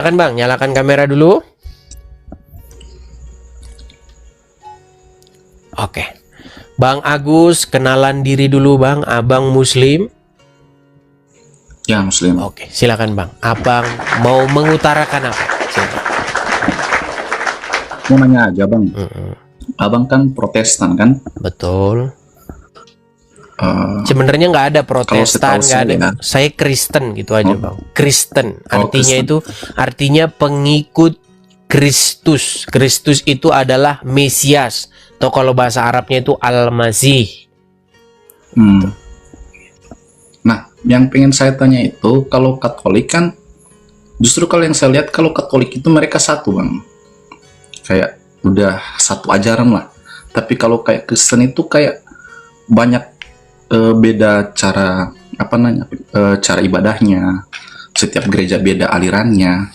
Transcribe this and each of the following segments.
Kan Bang, nyalakan kamera dulu. Oke. Bang Agus, kenalan diri dulu Bang. Abang Muslim? Ya, Muslim. Oke, silakan Bang. Abang mau mengutarakan apa? Silakan. Mau nanya aja Bang. Abang kan Protestan kan? Betul. Sebenarnya nggak ada Protestan, nggak ada. ya. Saya Kristen gitu aja Bang. Kristen artinya Kristen. itu artinya pengikut Kristus. Kristus itu adalah Mesias. Atau kalau bahasa Arabnya itu Al-Masih. Nah, yang pengen saya tanya itu, kalau Katolik kan, justru kalau yang saya lihat, kalau Katolik itu mereka satu Bang. Kayak udah satu ajaran lah. Tapi kalau kayak Kristen itu kayak banyak beda cara cara ibadahnya. Setiap gereja beda alirannya.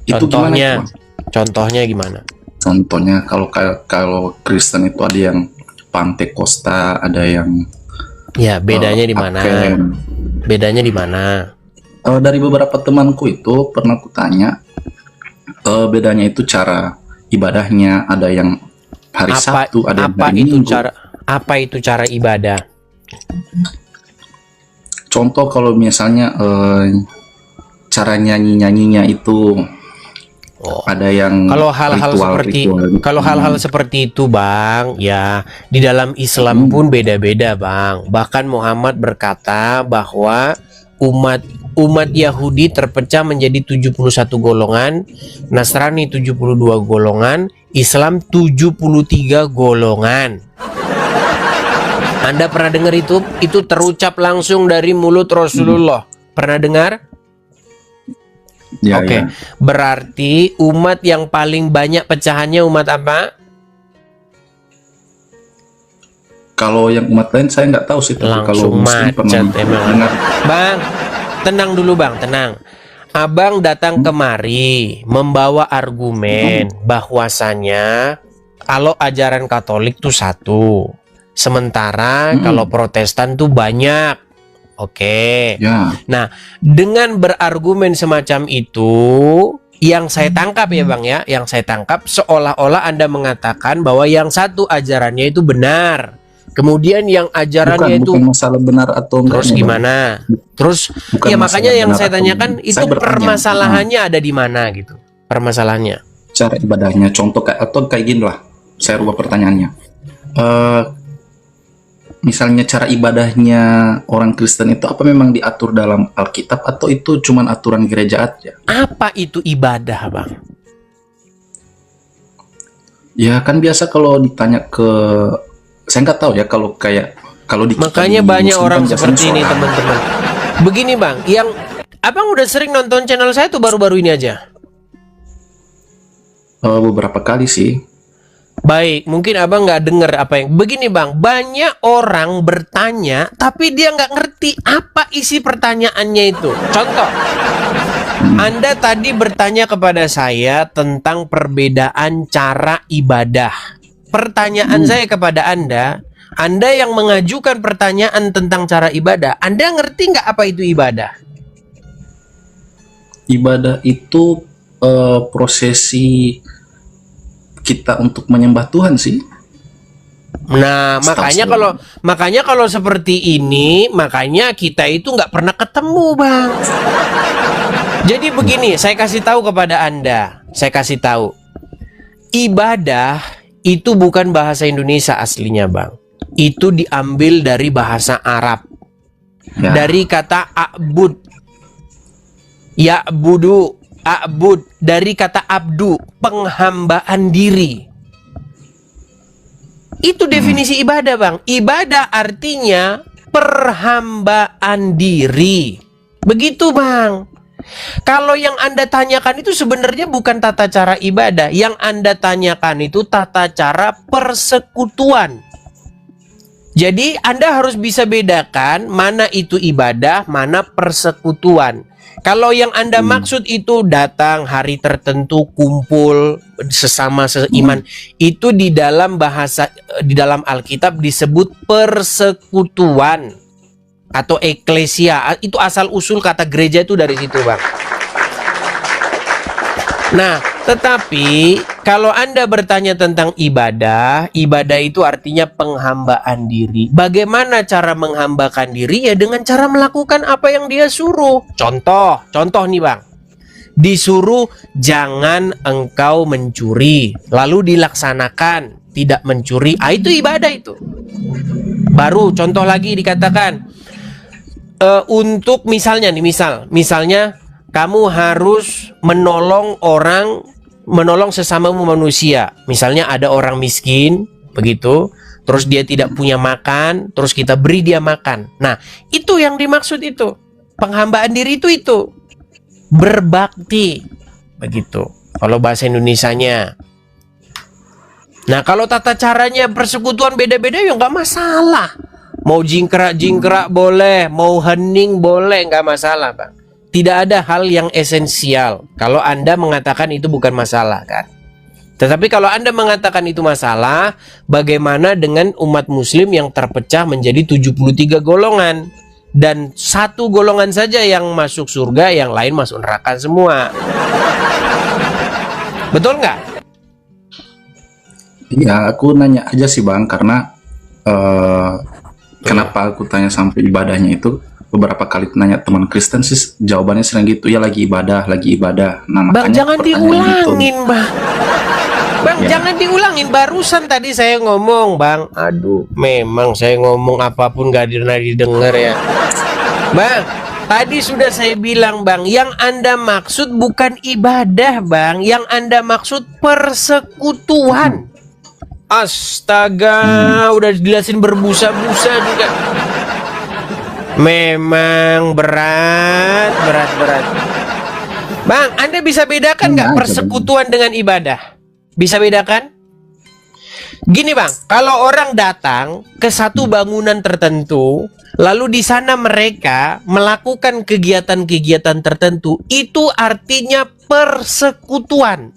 Itu gimana itu, Bang? Contohnya gimana? Contohnya kalau Kristen itu ada yang Pantekosta, ada yang Ya, bedanya di mana? Aken. Bedanya di mana? Dari beberapa temanku itu pernah kutanya, bedanya itu cara ibadahnya, ada yang hari Sabtu, ada yang hari Minggu. Apa itu cara ibadah? Contoh kalau misalnya cara nyanyinya itu ada yang kalau hal-hal seperti itu Bang, ya di dalam Islam pun beda-beda Bang. Bahkan Muhammad berkata bahwa umat Yahudi terpecah menjadi 71 golongan, Nasrani 72 golongan, Islam 73 golongan. Anda pernah dengar itu? Itu terucap langsung dari mulut Rasulullah. Pernah dengar? Ya, Oke. ya. Berarti umat yang paling banyak pecahannya umat apa? Kalau yang umat lain saya nggak tahu sih, tapi kalau Langsung Muslim pernah macet emang. dengar. Bang, tenang dulu Bang, tenang. Abang datang kemari membawa argumen bahwasanya kalau ajaran Katolik tuh satu. Sementara kalau Protestan tuh banyak. Oke. Ya. Nah, dengan berargumen semacam itu, yang saya tangkap ya Bang ya, yang saya tangkap seolah-olah Anda mengatakan bahwa yang satu ajarannya itu benar. Kemudian yang ajarannya bukan masalah benar atau enggak. terus gimana? Terus Bukan ya makanya masalah yang benar saya atau tanyakan enggak. itu Saya bertanya, permasalahannya ada di mana gitu. Permasalahannya. cara ibadahnya, contoh kayak gini lah. Saya rubah pertanyaannya. Misalnya cara ibadahnya orang Kristen itu apa memang diatur dalam Alkitab atau itu cuman aturan gereja aja? Apa itu ibadah, Bang? Ya kan biasa kalau ditanya ke, saya nggak tahu ya kalau di Makanya di banyak Muslim orang kan biasanya seperti ini sholat. teman-teman. Begini Bang, yang Abang udah sering nonton channel saya tuh baru-baru ini aja. Beberapa kali sih. Baik, mungkin Abang nggak dengar apa yang begini Bang. Banyak orang bertanya, tapi dia nggak ngerti apa isi pertanyaannya itu. Contoh, Anda tadi bertanya kepada saya tentang perbedaan cara ibadah. Pertanyaan saya kepada Anda yang mengajukan pertanyaan tentang cara ibadah, Anda ngerti nggak apa itu ibadah? Ibadah itu prosesi kita untuk menyembah Tuhan sih. Nah, makanya kalau seperti ini, makanya kita itu nggak pernah ketemu, Bang. Jadi begini, saya kasih tahu kepada Anda, ibadah itu bukan bahasa Indonesia aslinya, Bang. Itu diambil dari bahasa Arab, Ya. dari kata a'bud, ya'budu, a'bud, dari kata abdu, penghambaan diri. Itu definisi ibadah, Bang. Ibadah artinya perhambaan diri. Begitu, Bang. Kalau yang Anda tanyakan itu sebenarnya bukan tata cara ibadah. Yang Anda tanyakan itu tata cara persekutuan. Jadi Anda harus bisa bedakan mana itu ibadah, mana persekutuan. Kalau yang Anda maksud itu datang hari tertentu, kumpul sesama seiman, itu di dalam Alkitab disebut persekutuan atau eklesia. Itu asal usul kata gereja itu dari situ, Bang. Nah, tetapi kalau Anda bertanya tentang ibadah, ibadah itu artinya penghambaan diri. Bagaimana cara menghambakan diri? Ya dengan cara melakukan apa yang dia suruh. Contoh nih Bang. Disuruh jangan engkau mencuri, lalu dilaksanakan tidak mencuri. Itu ibadah itu. Baru contoh lagi dikatakan untuk misalnya nih, misalnya kamu harus menolong sesamamu manusia. Misalnya ada orang miskin, begitu, terus dia tidak punya makan, terus kita beri dia makan. Nah, itu yang dimaksud itu. Penghambaan diri itu. Berbakti. Begitu. Kalau bahasa Indonesianya. Nah, kalau tata caranya persekutuan beda-beda ya nggak masalah. Mau jingkrak boleh, mau hening boleh, nggak masalah, Bang. Tidak ada hal yang esensial kalau Anda mengatakan itu bukan masalah kan. Tetapi kalau Anda mengatakan itu masalah, bagaimana dengan umat muslim yang terpecah menjadi 73 golongan? Dan satu golongan saja yang masuk surga, yang lain masuk neraka semua. Betul nggak? Iya, aku nanya aja sih Bang, karena kenapa aku tanya sampai ibadahnya itu. Beberapa kali nanya teman Kristen sih jawabannya sering gitu, ya lagi ibadah. Nah, Bang, jangan diulangin gitu. Bang, jangan diulangin. Barusan tadi saya ngomong, Bang. Aduh, memang saya ngomong apapun gak didengar ya. Bang, tadi sudah saya bilang, Bang, yang Anda maksud bukan ibadah, Bang. Yang Anda maksud persekutuan. Astaga, udah dijelasin berbusa-busa juga. Memang berat. Bang, Anda bisa bedakan nggak persekutuan dengan ibadah? Bisa bedakan? Gini Bang, kalau orang datang ke satu bangunan tertentu, lalu di sana mereka melakukan kegiatan-kegiatan tertentu, itu artinya persekutuan.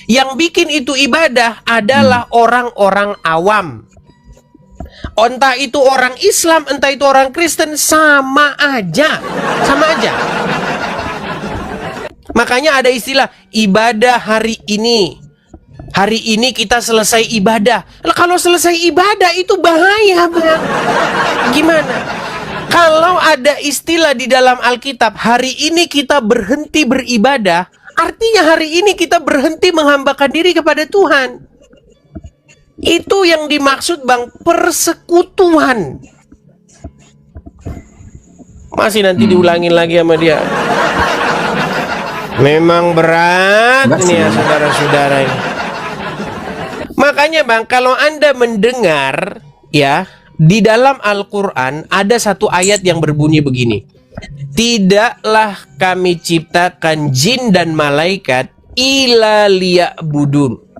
Yang bikin itu ibadah adalah orang-orang awam. Entah itu orang Islam, entah itu orang Kristen, sama aja. Makanya ada istilah ibadah hari ini. Hari ini kita selesai ibadah. Lah, kalau selesai ibadah itu bahaya, Bang. Gimana? Kalau ada istilah di dalam Alkitab, hari ini kita berhenti beribadah, artinya hari ini kita berhenti menghambakan diri kepada Tuhan. Itu yang dimaksud Bang, persekutuan. Masih nanti diulangin lagi sama dia. Memang berat ini ya saudara-saudara ini. Makanya Bang, kalau Anda mendengar ya, di dalam Al-Quran ada satu ayat yang berbunyi begini. Tidaklah kami ciptakan jin dan malaikat illa liya'budun.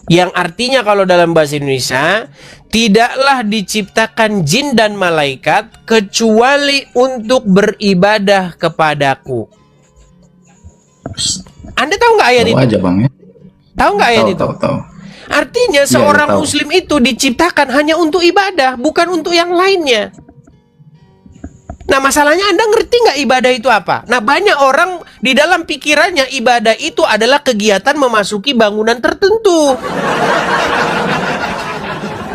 Yang artinya kalau dalam bahasa Indonesia, tidaklah diciptakan jin dan malaikat kecuali untuk beribadah kepadaku. Anda tahu nggak ayat itu? Tahu aja Bang ya. Tahu nggak ayat itu? Tahu. Artinya seorang muslim itu diciptakan hanya untuk ibadah, bukan untuk yang lainnya. Nah, masalahnya Anda ngerti nggak ibadah itu apa? Nah, banyak orang di dalam pikirannya ibadah itu adalah kegiatan memasuki bangunan tertentu.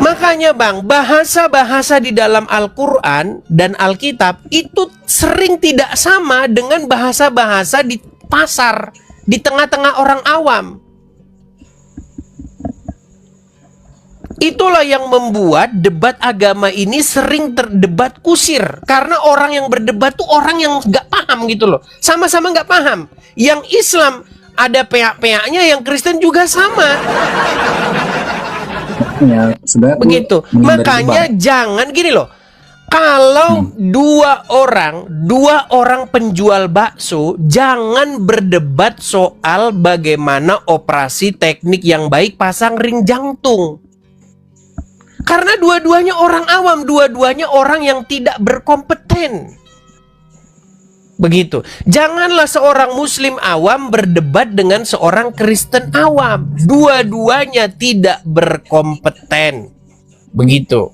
Makanya Bang, bahasa-bahasa di dalam Al-Quran dan Alkitab itu sering tidak sama dengan bahasa-bahasa di pasar, di tengah-tengah orang awam. Itulah yang membuat debat agama ini sering terdebat kusir. Karena orang yang berdebat tuh orang yang gak paham gitu loh. Sama-sama gak paham. Yang Islam ada pihak-pihaknya, yang Kristen juga sama. Ya, begitu. Makanya jangan gini loh. Kalau dua orang penjual bakso, jangan berdebat soal bagaimana operasi teknik yang baik pasang ring jantung. Karena dua-duanya orang awam, dua-duanya orang yang tidak berkompeten. Begitu. Janganlah seorang muslim awam berdebat dengan seorang Kristen awam. Dua-duanya tidak berkompeten. Begitu.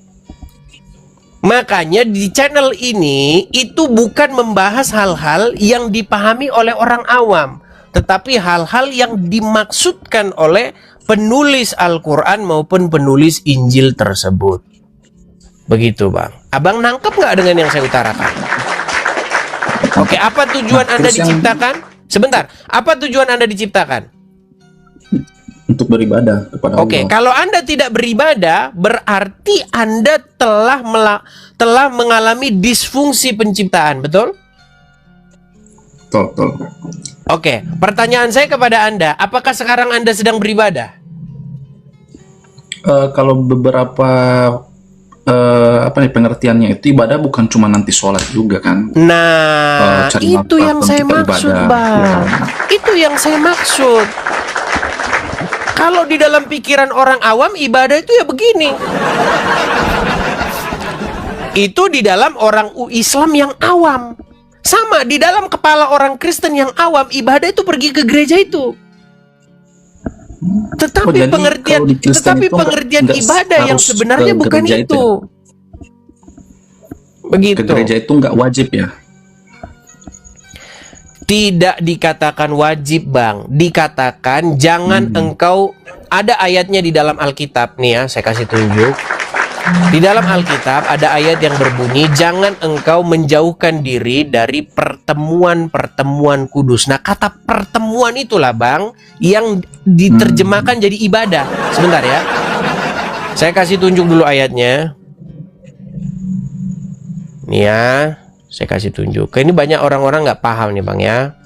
Makanya di channel ini itu bukan membahas hal-hal yang dipahami oleh orang awam. tetapi hal-hal yang dimaksudkan oleh penulis Al-Quran maupun penulis Injil tersebut. Begitu Bang. Abang nangkep nggak dengan yang saya utarakan? Oke, apa tujuan Anda diciptakan? Sebentar, apa tujuan Anda diciptakan? Untuk beribadah kepada Allah. Oke, kalau Anda tidak beribadah, berarti Anda telah mengalami disfungsi penciptaan, betul? Betul. Oke, pertanyaan saya kepada Anda, apakah sekarang Anda sedang beribadah? Kalau beberapa pengertiannya itu ibadah bukan cuma nanti sholat juga kan? Nah, Cari itu nafkah yang untuk saya kita maksud, ibadah. Bang. Ya. Itu yang saya maksud. Kalau di dalam pikiran orang awam, ibadah itu ya begini. Itu di dalam orang Islam yang awam. Sama, di dalam kepala orang Kristen yang awam, ibadah itu pergi ke gereja itu. Tetapi jadi pengertian, kalau di Kristen itu nggak ibadah yang harus sebenarnya ke bukan gereja itu. itu Begitu. Ke gereja itu nggak wajib ya? Tidak dikatakan wajib, Bang. Dikatakan jangan engkau, ada ayatnya di dalam Alkitab nih ya, saya kasih tunjuk. Di dalam Alkitab ada ayat yang berbunyi, jangan engkau menjauhkan diri dari pertemuan-pertemuan kudus. Nah, kata pertemuan itulah, Bang, yang diterjemahkan jadi ibadah. Sebentar ya. Saya kasih tunjuk dulu ayatnya. Nih ya, saya kasih tunjuk. Ini banyak orang-orang nggak paham nih, Bang ya.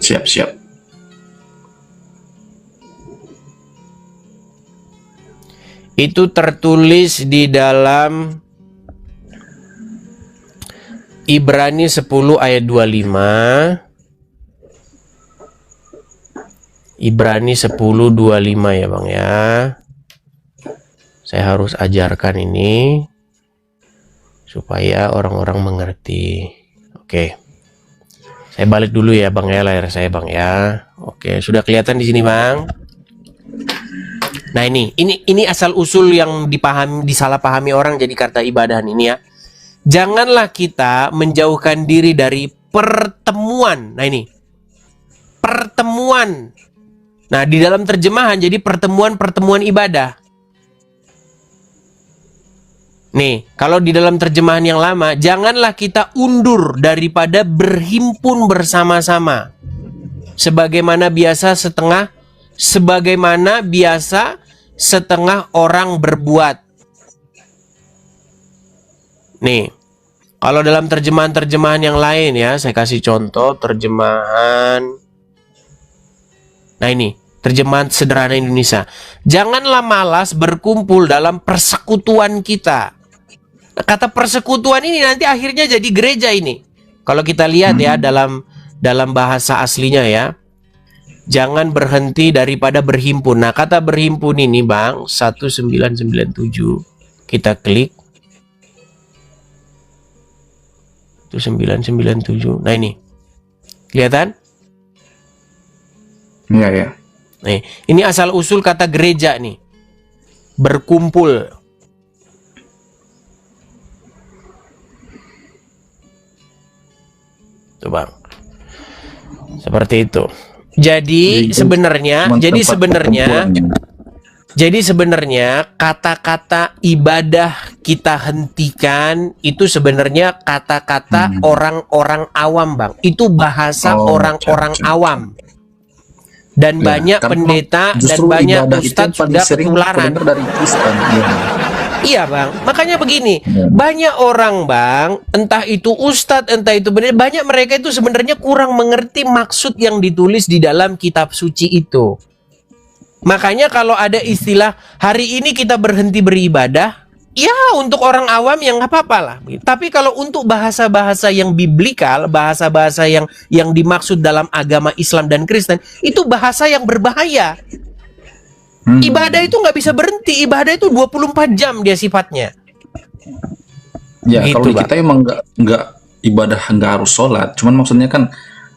Siap. Itu tertulis di dalam Ibrani 10 ayat 25. Ibrani 10:25 ya Bang ya. Saya harus ajarkan ini supaya orang-orang mengerti. Oke. Saya balik dulu ya Bang ya, layar saya Bang ya. Oke, sudah kelihatan di sini Bang. Nah ini asal usul yang disalahpahami orang jadi kata ibadahan ini ya. Janganlah kita menjauhkan diri dari pertemuan. Nah ini pertemuan. Nah di dalam terjemahan jadi pertemuan ibadah. Nih kalau di dalam terjemahan yang lama, janganlah kita undur daripada berhimpun bersama-sama. Sebagaimana biasa setengah orang berbuat. Nih, kalau dalam terjemahan-terjemahan yang lain ya, saya kasih contoh terjemahan. Nah ini, terjemahan sederhana Indonesia. Janganlah malas berkumpul dalam persekutuan kita. Kata persekutuan ini nanti akhirnya jadi gereja ini. Kalau kita lihat ya dalam bahasa aslinya ya. Jangan berhenti daripada berhimpun. Nah, kata berhimpun ini, Bang, 1997. Kita klik. 1997. Nah, ini. Kelihatan? Iya, ya. Nih, ini asal usul kata gereja nih. Berkumpul. Tuh, Bang. Seperti itu. Jadi sebenarnya kata-kata ibadah kita hentikan itu sebenarnya kata-kata orang-orang awam, Bang. Itu bahasa orang-orang awam. Dan Ya, banyak karena pendeta dan justru banyak ibadah itu ustadz yang paling sudah sering ketularan. terdengar dari Kristen. Ya. Iya Bang, makanya begini, Ya. banyak orang Bang, entah itu ustadz, entah itu benar, banyak mereka itu sebenarnya kurang mengerti maksud yang ditulis di dalam kitab suci itu. Makanya kalau ada istilah hari ini kita berhenti beribadah, ya untuk orang awam yang nggak apa-apa lah. Tapi kalau untuk bahasa-bahasa yang biblikal, bahasa-bahasa yang dimaksud dalam agama Islam dan Kristen, itu bahasa yang berbahaya. Ibadah itu nggak bisa berhenti. Ibadah itu 24 jam dia sifatnya. Ya, Gitu, kalau di Bang. kita emang nggak ibadah nggak harus sholat. Cuman maksudnya kan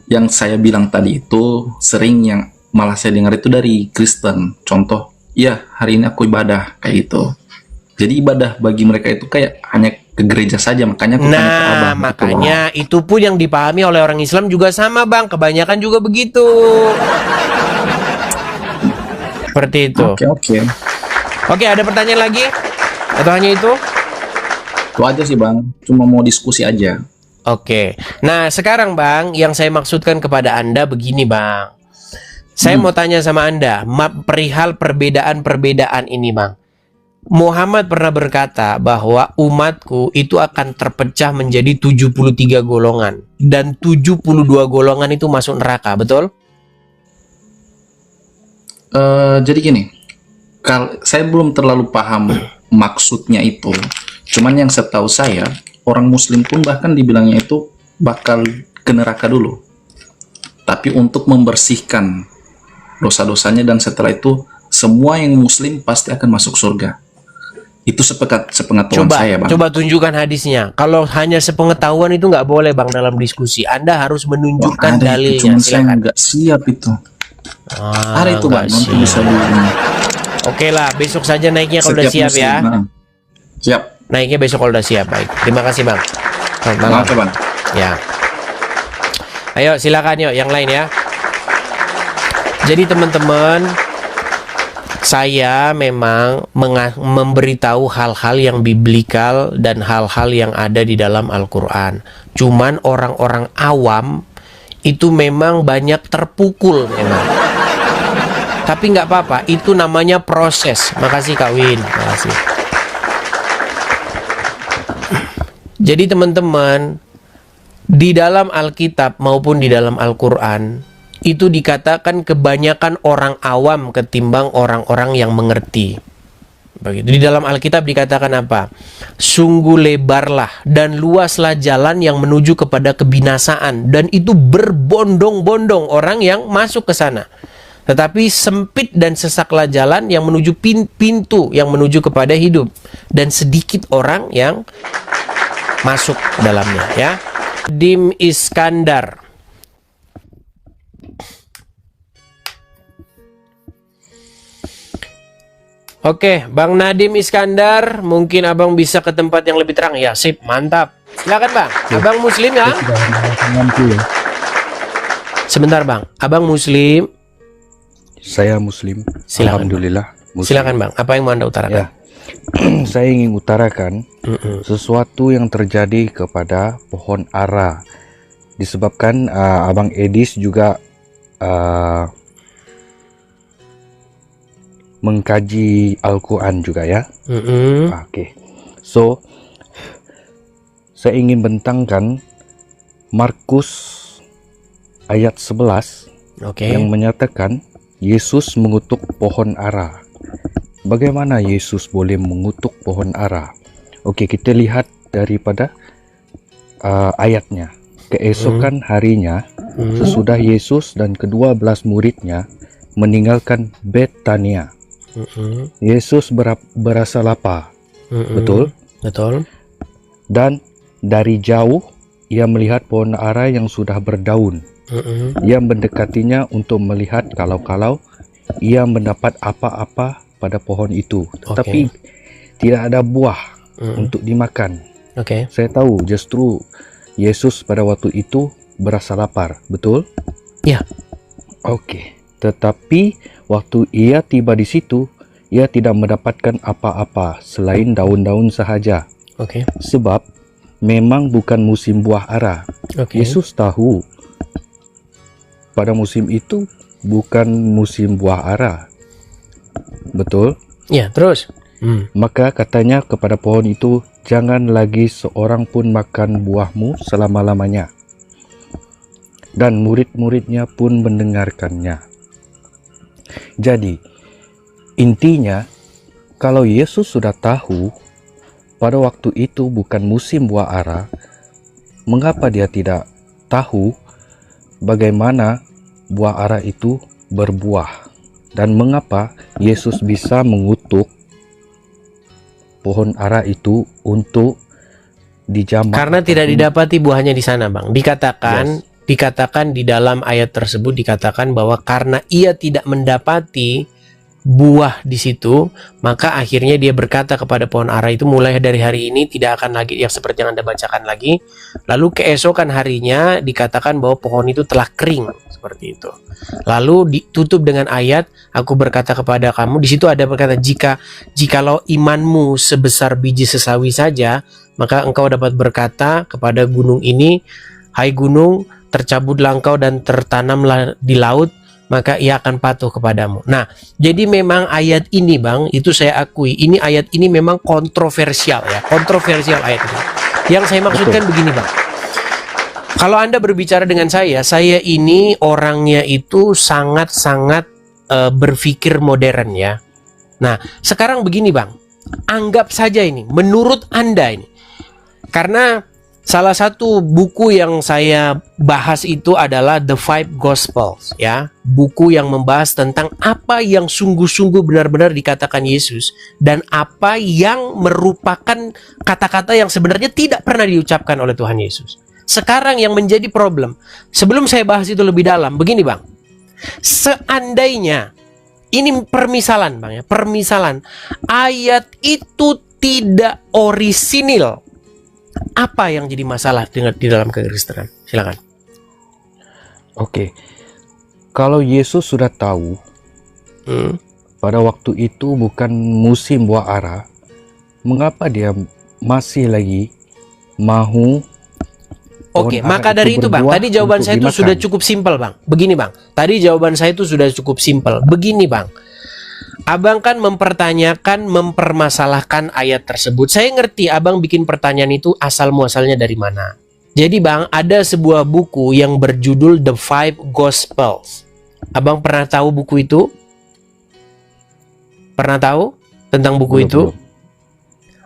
yang saya bilang tadi itu sering yang malah saya dengar itu dari Kristen. Contoh, ya hari ini aku ibadah kayak gitu. Jadi ibadah bagi mereka itu kayak hanya ke gereja saja, makanya aku tanya ke abang. Nah, Gitu. makanya itu pun yang dipahami oleh orang Islam juga sama, Bang. Kebanyakan juga begitu. Seperti itu. Oke. Oke, ada pertanyaan lagi? Atau hanya itu? Itu aja sih bang, cuma mau diskusi aja. Oke. Nah, sekarang Bang, yang saya maksudkan kepada Anda begini, Bang. Saya mau tanya sama Anda, perihal perbedaan-perbedaan ini, Bang. Muhammad pernah berkata bahwa umatku itu akan terpecah menjadi 73 golongan. Dan 72 golongan itu masuk neraka, betul? Jadi gini, saya belum terlalu paham maksudnya itu. Cuman yang setahu saya, orang muslim pun bahkan dibilangnya itu bakal ke neraka dulu. Tapi untuk membersihkan dosa-dosanya, dan setelah itu semua yang muslim pasti akan masuk surga. Itu sepengetahuan saya, Bang. Coba tunjukkan hadisnya. Kalau hanya sepengetahuan itu nggak boleh, Bang, dalam diskusi. Anda harus menunjukkan Ada dalilnya. itu, cuman saya Silakan. nggak siap itu. Ada itu, Bang. nggak Nanti siap. bisa di Oke lah, besok saja naiknya kalau udah siap muslim. ya. Nah, siap. Naiknya besok kalau udah siap. Baik. Terima kasih, Bang. Selamat malam. Oke, Bang. Ya. Ayo silakan yuk yang lain ya. Jadi teman-teman, saya memang memberitahu hal-hal yang biblikal dan hal-hal yang ada di dalam Al-Quran. Cuman orang-orang awam itu memang banyak terpukul memang. Tapi nggak apa-apa, itu namanya proses. Makasih Kak Win, makasih. Jadi teman-teman, di dalam Alkitab maupun di dalam Al-Quran, itu dikatakan kebanyakan orang awam ketimbang orang-orang yang mengerti. Begitu. Di dalam Alkitab dikatakan apa? Sungguh lebarlah dan luaslah jalan yang menuju kepada kebinasaan, dan itu berbondong-bondong orang yang masuk ke sana. Tetapi sempit dan sesaklah jalan yang menuju pintu yang menuju kepada hidup, dan sedikit orang yang masuk dalamnya, ya. Dim Iskandar. Oke, Bang Nadim Iskandar, mungkin abang bisa ke tempat yang lebih terang. Ya, sip, mantap. Silakan Bang. Abang Muslim ya? Sebentar Bang, abang Muslim. Saya Muslim. Silakan. Alhamdulillah. Muslim. Silakan Bang. Apa yang mau Anda utarakan? Ya. Saya ingin utarakan sesuatu yang terjadi kepada pohon ara. Disebabkan Abang Edis juga mengkaji Al-Quran juga ya. Oke. So, saya ingin bentangkan Markus ayat 11 Oke. yang menyatakan Yesus mengutuk pohon ara. Bagaimana Yesus boleh mengutuk pohon ara? Oke, kita lihat daripada ayatnya. Keesokan harinya, sesudah Yesus dan ke-12 muridnya meninggalkan Betania, Yesus berasa lapar. Betul? Betul. Dan dari jauh ia melihat pohon ara yang sudah berdaun. Ia mendekatinya untuk melihat kalau ia mendapat apa-apa pada pohon itu, tetapi tidak ada buah untuk dimakan. Oke. Saya tahu justru Yesus pada waktu itu berasa lapar, betul? Ya. Oke. Tetapi waktu ia tiba di situ, ia tidak mendapatkan apa-apa selain daun-daun sahaja. Oke. Sebab memang bukan musim buah ara. Oke. Yesus tahu pada musim itu bukan musim buah ara. Betul? Ya, terus. Maka katanya kepada pohon itu, jangan lagi seorang pun makan buahmu selama-lamanya. Dan murid-muridnya pun mendengarkannya. Jadi, intinya, kalau Yesus sudah tahu pada waktu itu bukan musim buah ara, mengapa dia tidak tahu bagaimana buah ara itu berbuah? Dan mengapa Yesus bisa mengutuk pohon ara itu untuk dijamak? Karena tidak didapati buahnya di sana, Bang. Dikatakan di dalam ayat tersebut dikatakan bahwa karena ia tidak mendapati buah di situ, maka akhirnya dia berkata kepada pohon ara itu, mulai dari hari ini tidak akan lagi yang seperti yang Anda bacakan lagi. Lalu keesokan harinya dikatakan bahwa pohon itu telah kering seperti itu. Lalu ditutup dengan ayat, aku berkata kepada kamu, di situ ada berkata, jikalau imanmu sebesar biji sesawi saja, maka engkau dapat berkata kepada gunung ini, hai gunung, tercabutlah engkau dan tertanamlah di laut, maka ia akan patuh kepadamu. Nah, jadi memang ayat ini Bang, itu saya akui, ini ayat ini memang kontroversial ya, kontroversial ayat ini. Yang saya maksudkan begini Bang, kalau Anda berbicara dengan saya ini orangnya itu sangat-sangat berpikir modern ya. Nah, sekarang begini Bang, anggap saja ini, menurut Anda ini, karena salah satu buku yang saya bahas itu adalah The Five Gospels ya. Buku yang membahas tentang apa yang sungguh-sungguh benar-benar dikatakan Yesus dan apa yang merupakan kata-kata yang sebenarnya tidak pernah diucapkan oleh Tuhan Yesus. Sekarang yang menjadi problem, sebelum saya bahas itu lebih dalam, begini Bang. Seandainya, ini permisalan Bang ya, permisalan, ayat itu tidak orisinil, apa yang jadi masalah di dalam kekristenan? Silakan. Oke. Kalau Yesus sudah tahu pada waktu itu bukan musim buah ara, mengapa dia masih lagi mahu? Oke, maka dari itu Bang, tadi jawaban saya itu sudah cukup simpel Bang. Begini Bang, tadi jawaban saya itu sudah cukup simpel. Begini Bang, Abang kan mempertanyakan, mempermasalahkan ayat tersebut. Saya ngerti Abang bikin pertanyaan itu asal muasalnya dari mana. Jadi Bang, ada sebuah buku yang berjudul The Five Gospels. Abang pernah tahu buku itu? Pernah tahu tentang buku itu?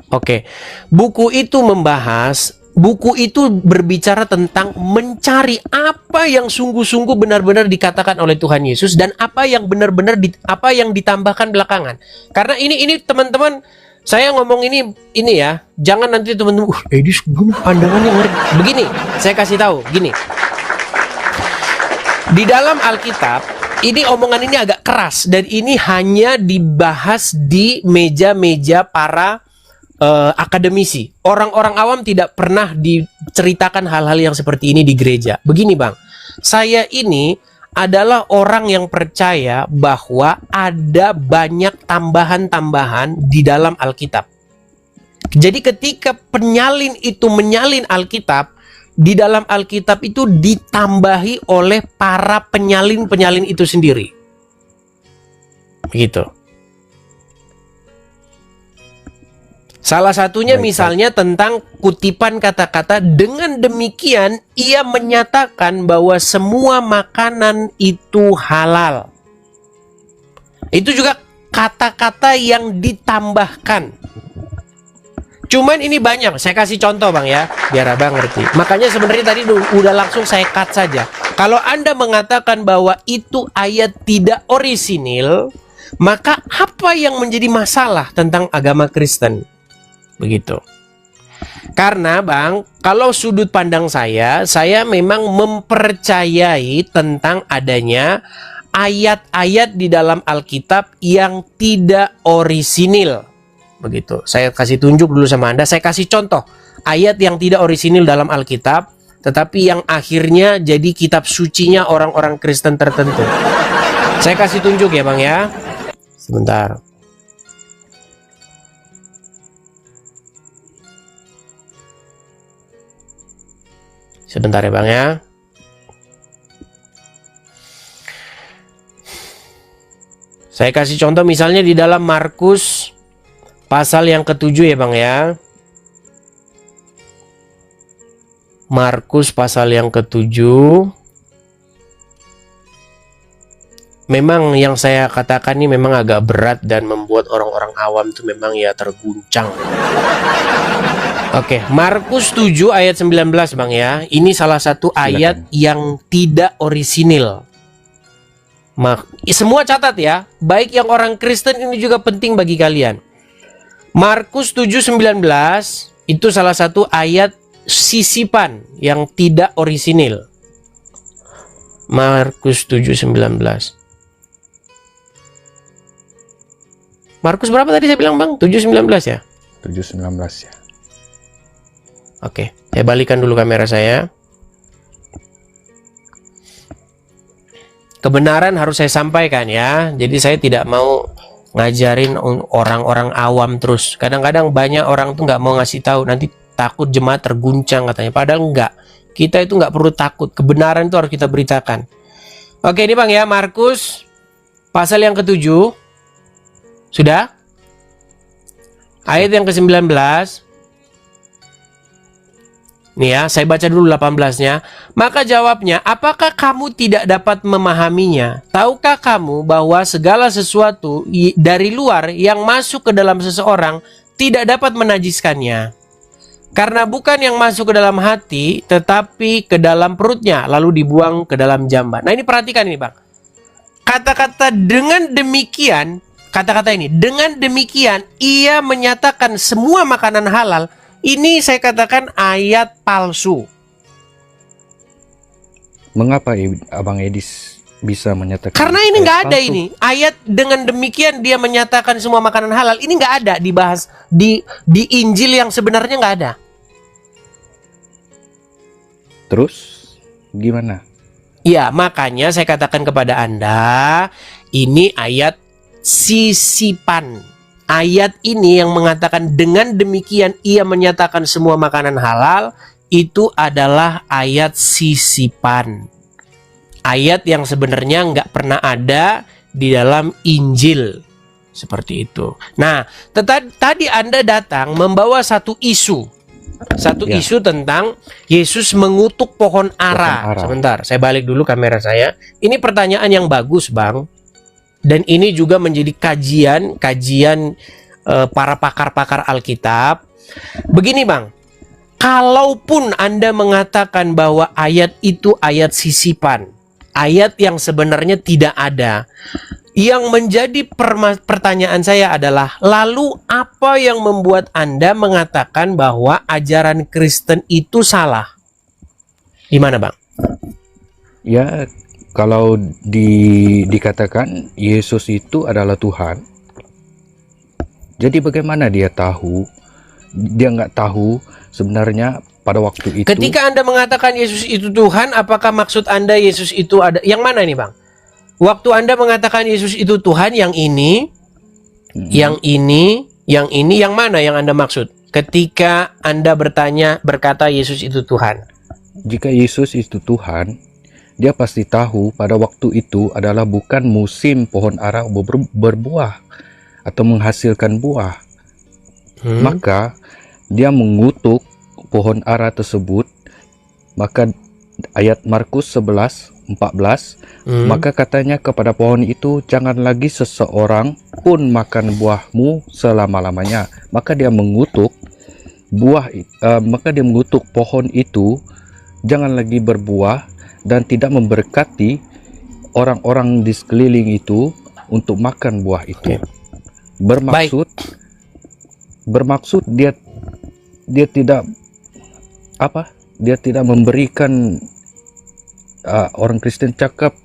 Oke. Buku itu membahas, buku itu berbicara tentang mencari apa yang sungguh-sungguh benar-benar dikatakan oleh Tuhan Yesus dan apa yang benar-benar apa yang ditambahkan belakangan. Karena ini teman-teman, saya ngomong ini ya, jangan nanti teman-teman, ini pandangannya ngeri. Begini, saya kasih tahu, gini. Di dalam Alkitab, ini omongan ini agak keras dan ini hanya dibahas di meja-meja para akademisi. Orang-orang awam tidak pernah diceritakan hal-hal yang seperti ini di gereja. Begini Bang, saya ini adalah orang yang percaya bahwa ada banyak tambahan-tambahan di dalam Alkitab. Jadi ketika penyalin itu menyalin Alkitab, di dalam Alkitab itu ditambahi oleh para penyalin-penyalin itu sendiri. Begitu. Salah satunya misalnya tentang kutipan kata-kata, dengan demikian ia menyatakan bahwa semua makanan itu halal. Itu juga kata-kata yang ditambahkan. Cuman ini banyak, saya kasih contoh Bang ya, biar Abang ngerti. Makanya sebenarnya tadi udah langsung saya cut saja. Kalau Anda mengatakan bahwa itu ayat tidak orisinil, maka apa yang menjadi masalah tentang agama Kristen? Begitu. Karena Bang, kalau sudut pandang saya memang mempercayai tentang adanya ayat-ayat di dalam Alkitab yang tidak orisinil. Begitu. Saya kasih tunjuk dulu sama Anda, saya kasih contoh ayat yang tidak orisinil dalam Alkitab, tetapi yang akhirnya jadi kitab sucinya orang-orang Kristen tertentu. Saya kasih tunjuk ya Bang ya. Sebentar. Sebentar ya Bang ya. Saya kasih contoh misalnya di dalam Markus pasal yang ke-7 ya Bang ya. Markus pasal yang ke-7. Memang yang saya katakan ini memang agak berat dan membuat orang-orang awam itu memang ya terguncang. Oke, Markus 7 ayat 19 Bang ya. Ini salah satu ayat yang tidak orisinil. Semua catat ya, baik yang orang Kristen, ini juga penting bagi kalian. Markus 7:19 itu salah satu ayat sisipan yang tidak orisinil. Markus 7:19. Markus berapa tadi saya bilang bang? 7:19 ya? 7:19 ya. Oke, saya balikan dulu kamera saya. Kebenaran harus saya sampaikan ya. Jadi saya tidak mau ngajarin orang-orang awam terus. Kadang-kadang banyak orang tuh nggak mau ngasih tahu, nanti takut jemaat terguncang katanya. Padahal enggak. Kita itu nggak perlu takut. Kebenaran itu harus kita beritakan. Oke, ini bang ya, Markus pasal yang ke-7. Sudah? Ayat yang ke-19. Nih ya, saya baca dulu 18-nya. Maka jawabnya, apakah kamu tidak dapat memahaminya? Tahukah kamu bahwa segala sesuatu dari luar yang masuk ke dalam seseorang tidak dapat menajiskannya? Karena bukan yang masuk ke dalam hati, tetapi ke dalam perutnya, lalu dibuang ke dalam jamban. Nah ini perhatikan ini bang. Kata-kata dengan demikian, kata-kata ini, dengan demikian ia menyatakan semua makanan halal. Ini saya katakan ayat palsu. Mengapa Abang Edis bisa menyatakan? Karena ini nggak ada palsu? ini. Ayat dengan demikian dia menyatakan semua makanan halal. Ini nggak ada dibahas di Injil yang sebenarnya nggak ada. Terus gimana? Ya, makanya saya katakan kepada Anda, ini ayat sisipan. Ayat ini yang mengatakan dengan demikian ia menyatakan semua makanan halal, itu adalah ayat sisipan. Ayat yang sebenarnya nggak pernah ada di dalam Injil. Seperti itu. Nah, tadi Anda datang membawa satu isu. Satu Ya. isu tentang Yesus mengutuk pohon ara. Pohon ara. Sebentar, saya balik dulu kamera saya. Ini pertanyaan yang bagus, Bang. Dan ini juga menjadi kajian para pakar-pakar Alkitab. Begini bang, kalaupun Anda mengatakan bahwa ayat itu ayat sisipan, ayat yang sebenarnya tidak ada, yang menjadi pertanyaan saya adalah, lalu apa yang membuat Anda mengatakan bahwa ajaran Kristen itu salah? Di mana bang? Ya, kalau dikatakan Yesus itu adalah Tuhan, jadi bagaimana dia tahu? Dia nggak tahu sebenarnya pada waktu itu. Ketika Anda mengatakan Yesus itu Tuhan, apakah maksud Anda Yesus itu ada? Yang mana ini bang? Waktu Anda mengatakan Yesus itu Tuhan, yang ini, yang mana yang Anda maksud? Ketika Anda berkata Yesus itu Tuhan. Jika Yesus itu Tuhan, dia pasti tahu pada waktu itu adalah bukan musim pohon ara berbuah atau menghasilkan buah. Maka dia mengutuk pohon ara tersebut. Maka ayat Markus 11:14, maka katanya kepada pohon itu, jangan lagi seseorang pun makan buahmu selama-lamanya. Maka dia mengutuk pohon itu jangan lagi berbuah dan tidak memberkati orang-orang di sekeliling itu untuk makan buah itu. Bermaksud dia tidak memberikan orang Kristen cakap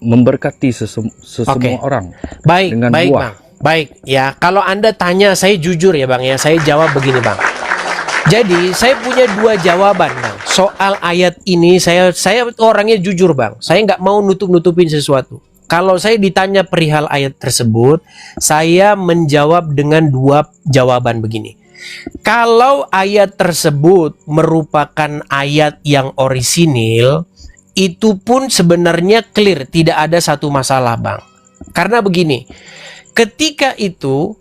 memberkati semua orang dengan buah. Bang. Baik ya, kalau Anda tanya saya jujur ya bang ya, saya jawab begini bang. Jadi saya punya dua jawaban bang soal ayat ini. Saya orangnya jujur bang. Saya nggak mau nutup-nutupin sesuatu. Kalau saya ditanya perihal ayat tersebut, saya menjawab dengan dua jawaban begini. Kalau ayat tersebut merupakan ayat yang orisinil, itu pun sebenarnya clear, tidak ada satu masalah bang. Karena begini, ketika itu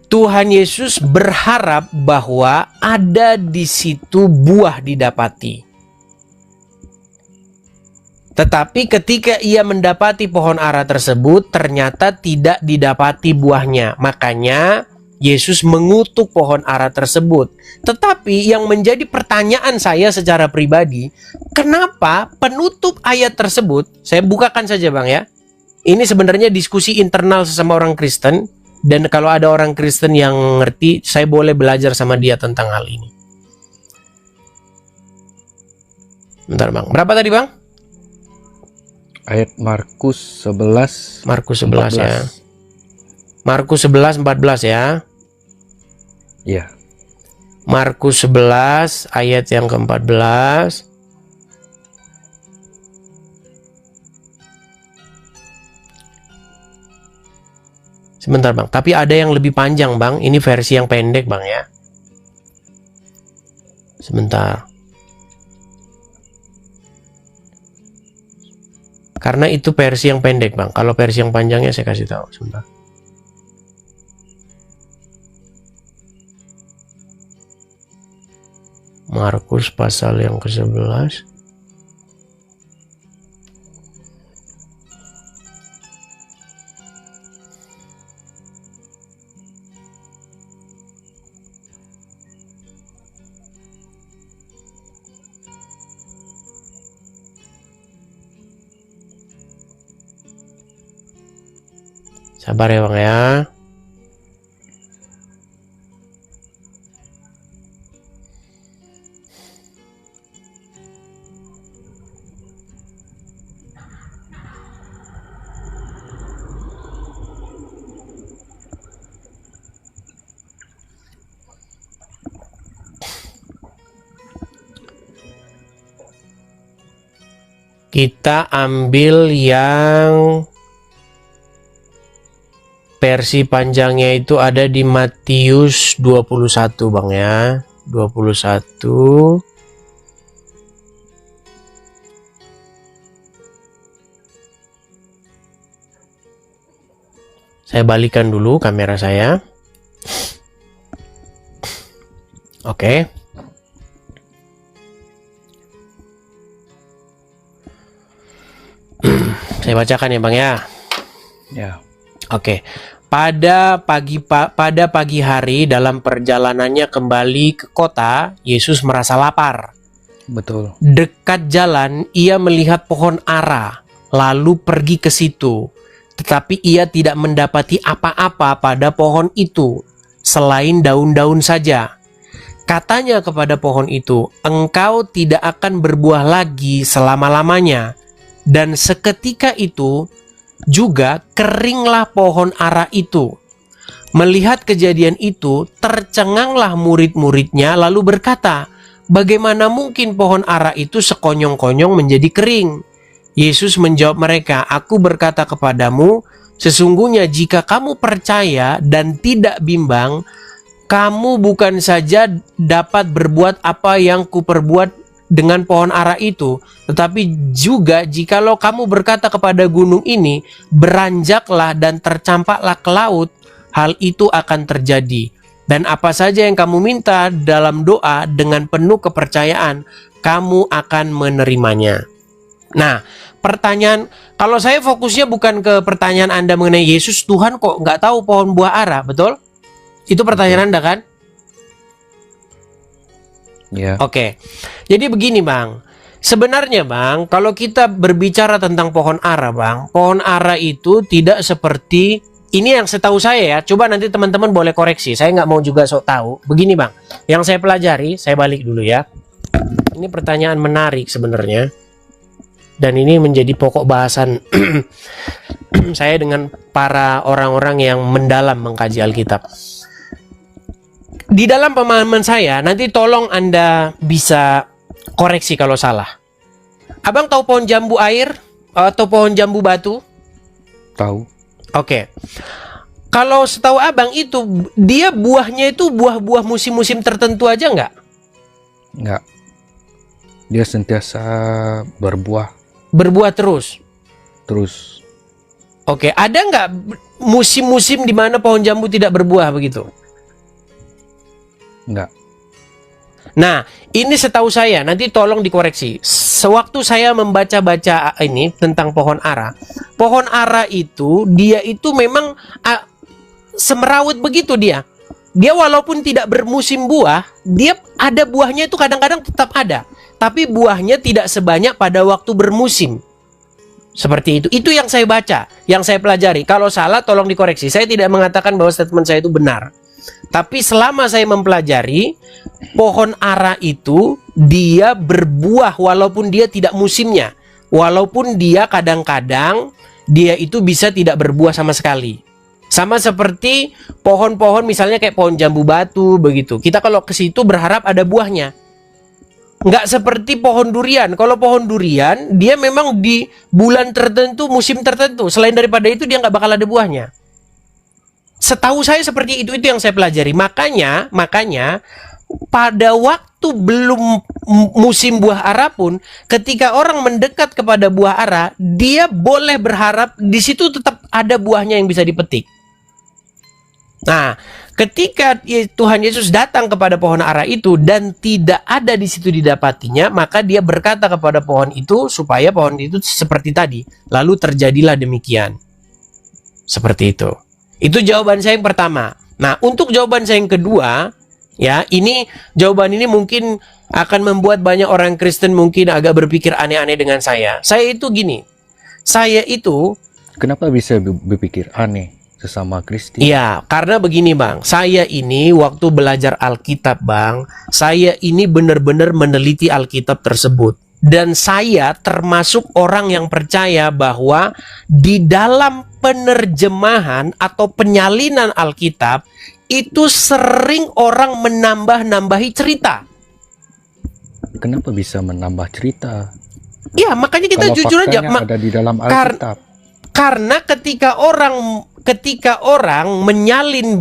Tuhan Yesus berharap bahwa ada di situ buah didapati. Tetapi ketika ia mendapati pohon ara tersebut, ternyata tidak didapati buahnya. Makanya Yesus mengutuk pohon ara tersebut. Tetapi yang menjadi pertanyaan saya secara pribadi, kenapa penutup ayat tersebut, saya bukakan saja bang ya. Ini sebenarnya diskusi internal sesama orang Kristen. Dan kalau ada orang Kristen yang ngerti, saya boleh belajar sama dia tentang hal ini. Bentar bang, berapa tadi bang? Ayat Markus 11. Markus 11 ya. Markus 11:14 ya. Ya. Markus 11 ayat yang ke-14. Sebentar Bang, tapi ada yang lebih panjang Bang. Ini versi yang pendek Bang ya. Sebentar. Karena itu versi yang pendek Bang. Kalau versi yang panjangnya saya kasih tahu. Sebentar. Markus pasal yang ke-11. Sabar ya Bang ya. Kita ambil yang versi panjangnya itu ada di Matius 21 Bang ya. 21. Saya balikan dulu kamera saya. Oke. Saya bacakan ya Bang ya. Ya. Oke. Pada pagi hari dalam perjalanannya kembali ke kota, Yesus merasa lapar. Betul. Dekat jalan, ia melihat pohon ara, lalu pergi ke situ. Tetapi ia tidak mendapati apa-apa pada pohon itu, selain daun-daun saja. Katanya kepada pohon itu, "Engkau tidak akan berbuah lagi selama-lamanya." Dan seketika itu juga keringlah pohon ara itu. Melihat kejadian itu, tercenganglah murid-muridnya lalu berkata, "Bagaimana mungkin pohon ara itu sekonyong-konyong menjadi kering?" Yesus menjawab mereka, "Aku berkata kepadamu, sesungguhnya jika kamu percaya dan tidak bimbang, kamu bukan saja dapat berbuat apa yang kuperbuat dengan pohon ara itu, tetapi juga jikalau kamu berkata kepada gunung ini, beranjaklah dan tercampaklah ke laut, hal itu akan terjadi. Dan apa saja yang kamu minta dalam doa dengan penuh kepercayaan, kamu akan menerimanya." Nah, pertanyaan, kalau saya fokusnya bukan ke pertanyaan Anda mengenai Yesus, Tuhan kok nggak tahu pohon buah ara, betul? Itu pertanyaan Anda kan? Ya. Oke, jadi begini Bang. Sebenarnya Bang, kalau kita berbicara tentang pohon ara Bang, pohon ara itu tidak seperti, ini yang setahu saya ya, coba nanti teman-teman boleh koreksi, saya nggak mau juga sok tahu. Begini Bang, yang saya pelajari, saya balik dulu ya. Ini pertanyaan menarik sebenarnya. Dan ini menjadi pokok bahasan saya dengan para orang-orang yang mendalam mengkaji Alkitab. Di dalam pemahaman saya, nanti tolong Anda bisa koreksi kalau salah. Abang tahu pohon jambu air atau pohon jambu batu? Tahu. Oke. Kalau setahu Abang itu, dia buahnya itu buah-buah musim-musim tertentu aja nggak? Nggak. Dia sentiasa berbuah Berbuah terus? terus. Oke, ada nggak musim-musim di mana pohon jambu tidak berbuah begitu? Nggak. Nah, ini setahu saya, nanti tolong dikoreksi. Sewaktu saya membaca-baca ini tentang pohon ara itu, dia itu memang semerawut begitu dia. Dia walaupun tidak bermusim buah, dia ada buahnya itu kadang-kadang tetap ada. Tapi buahnya tidak sebanyak pada waktu bermusim. Seperti itu. Itu yang saya baca, yang saya pelajari. Kalau salah tolong dikoreksi. Saya tidak mengatakan bahwa statement saya itu benar. Tapi selama saya mempelajari, pohon ara itu dia berbuah walaupun dia tidak musimnya. Walaupun dia kadang-kadang dia itu bisa tidak berbuah sama sekali. Sama seperti pohon-pohon misalnya kayak pohon jambu batu begitu. Kita kalau ke situ berharap ada buahnya. Nggak seperti pohon durian. Kalau pohon durian, dia memang di bulan tertentu, musim tertentu. Selain daripada itu, dia nggak bakal ada buahnya. Setahu saya seperti itu yang saya pelajari. Makanya pada waktu belum musim buah ara pun, ketika orang mendekat kepada buah ara, dia boleh berharap di situ tetap ada buahnya yang bisa dipetik. Nah, ketika Tuhan Yesus datang kepada pohon ara itu dan tidak ada di situ didapatinya, maka dia berkata kepada pohon itu supaya pohon itu seperti tadi. Lalu terjadilah demikian. Seperti itu. Itu jawaban saya yang pertama. Nah, untuk jawaban saya yang kedua, ya, jawaban ini mungkin akan membuat banyak orang Kristen mungkin agak berpikir aneh-aneh dengan saya. Saya itu gini. Saya itu Kenapa bisa berpikir aneh sesama Kristen? iya, karena begini Bang, saya ini waktu belajar Alkitab Bang, saya ini benar-benar meneliti Alkitab tersebut. Dan saya termasuk orang yang percaya bahwa di dalam penerjemahan atau penyalinan Alkitab, itu sering orang menambah-nambahi cerita. Kenapa bisa menambah cerita? Iya, makanya kita Kalau jujur aja. faktanya ada di dalam Alkitab. Karena ketika orang menyalin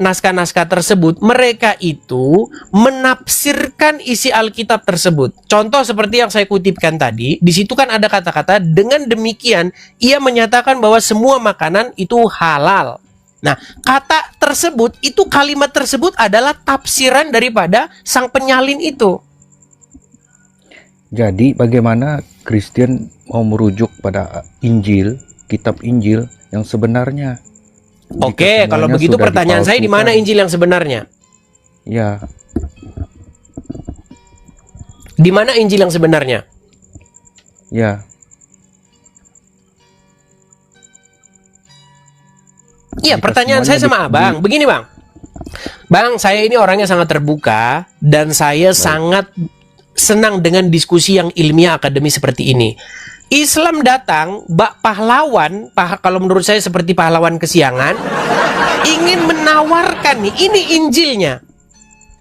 naskah-naskah tersebut, mereka itu menafsirkan isi Alkitab tersebut. Contoh seperti yang saya kutipkan tadi, di situ kan ada kata-kata dengan demikian ia menyatakan bahwa semua makanan itu halal. Nah, kata tersebut itu kalimat tersebut adalah tafsiran daripada sang penyalin itu. Jadi bagaimana Kristen mau merujuk pada Injil, kitab Injil yang sebenarnya? Oke, kalau begitu pertanyaan saya, di mana Injil yang sebenarnya? Ya, Di mana Injil yang sebenarnya? ya. Iya, Jika pertanyaan saya semuanya sama Abang. Begini Bang. Bang, saya ini orangnya sangat terbuka dan saya sangat senang dengan diskusi yang ilmiah akademis seperti ini. Islam datang, pahlawan, kalau menurut saya seperti pahlawan kesiangan, ingin menawarkan nih, ini Injilnya.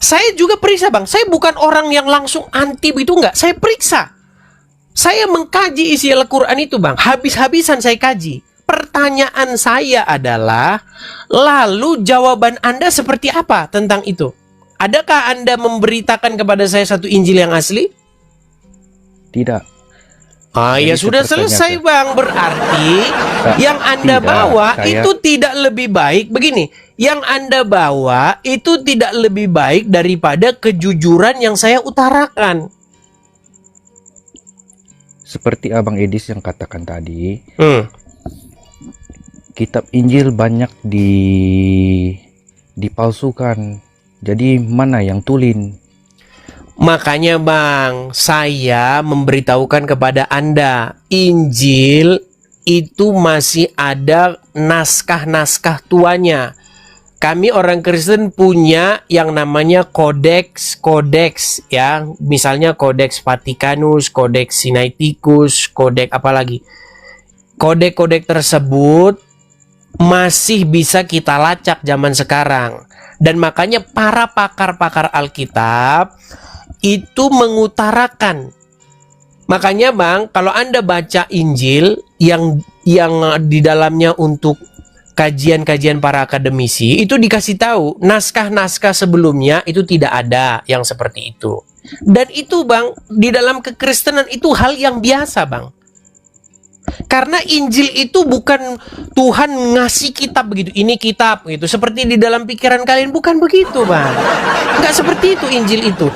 Saya juga periksa Bang, saya bukan orang yang langsung anti begitu, enggak. Saya periksa. Saya mengkaji isi Al-Quran itu Bang, habis-habisan saya kaji. Pertanyaan saya adalah, lalu jawaban Anda seperti apa tentang itu? Adakah Anda memberitakan kepada saya satu Injil yang asli? Tidak. Ya Jadi sudah selesai Bang. Berarti yang Anda bawa itu tidak lebih baik. Begini, yang Anda bawa itu tidak lebih baik daripada kejujuran yang saya utarakan. Seperti Abang Edis yang katakan tadi, kitab Injil banyak dipalsukan. Jadi mana yang tulin? Makanya Bang, saya memberitahukan kepada Anda, Injil itu masih ada naskah-naskah tuanya. Kami orang Kristen punya yang namanya kodeks ya. Misalnya kodeks Vatikanus, kodeks Sinaiticus, kodeks apa lagi. Kodek-kodek tersebut masih bisa kita lacak zaman sekarang. Dan makanya para pakar-pakar Alkitab itu mengutarakan. Makanya Bang, kalau Anda baca Injil yang di dalamnya untuk kajian-kajian para akademisi, itu dikasih tahu naskah-naskah sebelumnya itu tidak ada yang seperti itu. Dan itu Bang, di dalam kekristenan itu hal yang biasa Bang. Karena Injil itu bukan Tuhan ngasih kitab begitu, ini kitab gitu, seperti di dalam pikiran kalian, bukan begitu Bang. Nggak seperti itu Injil itu.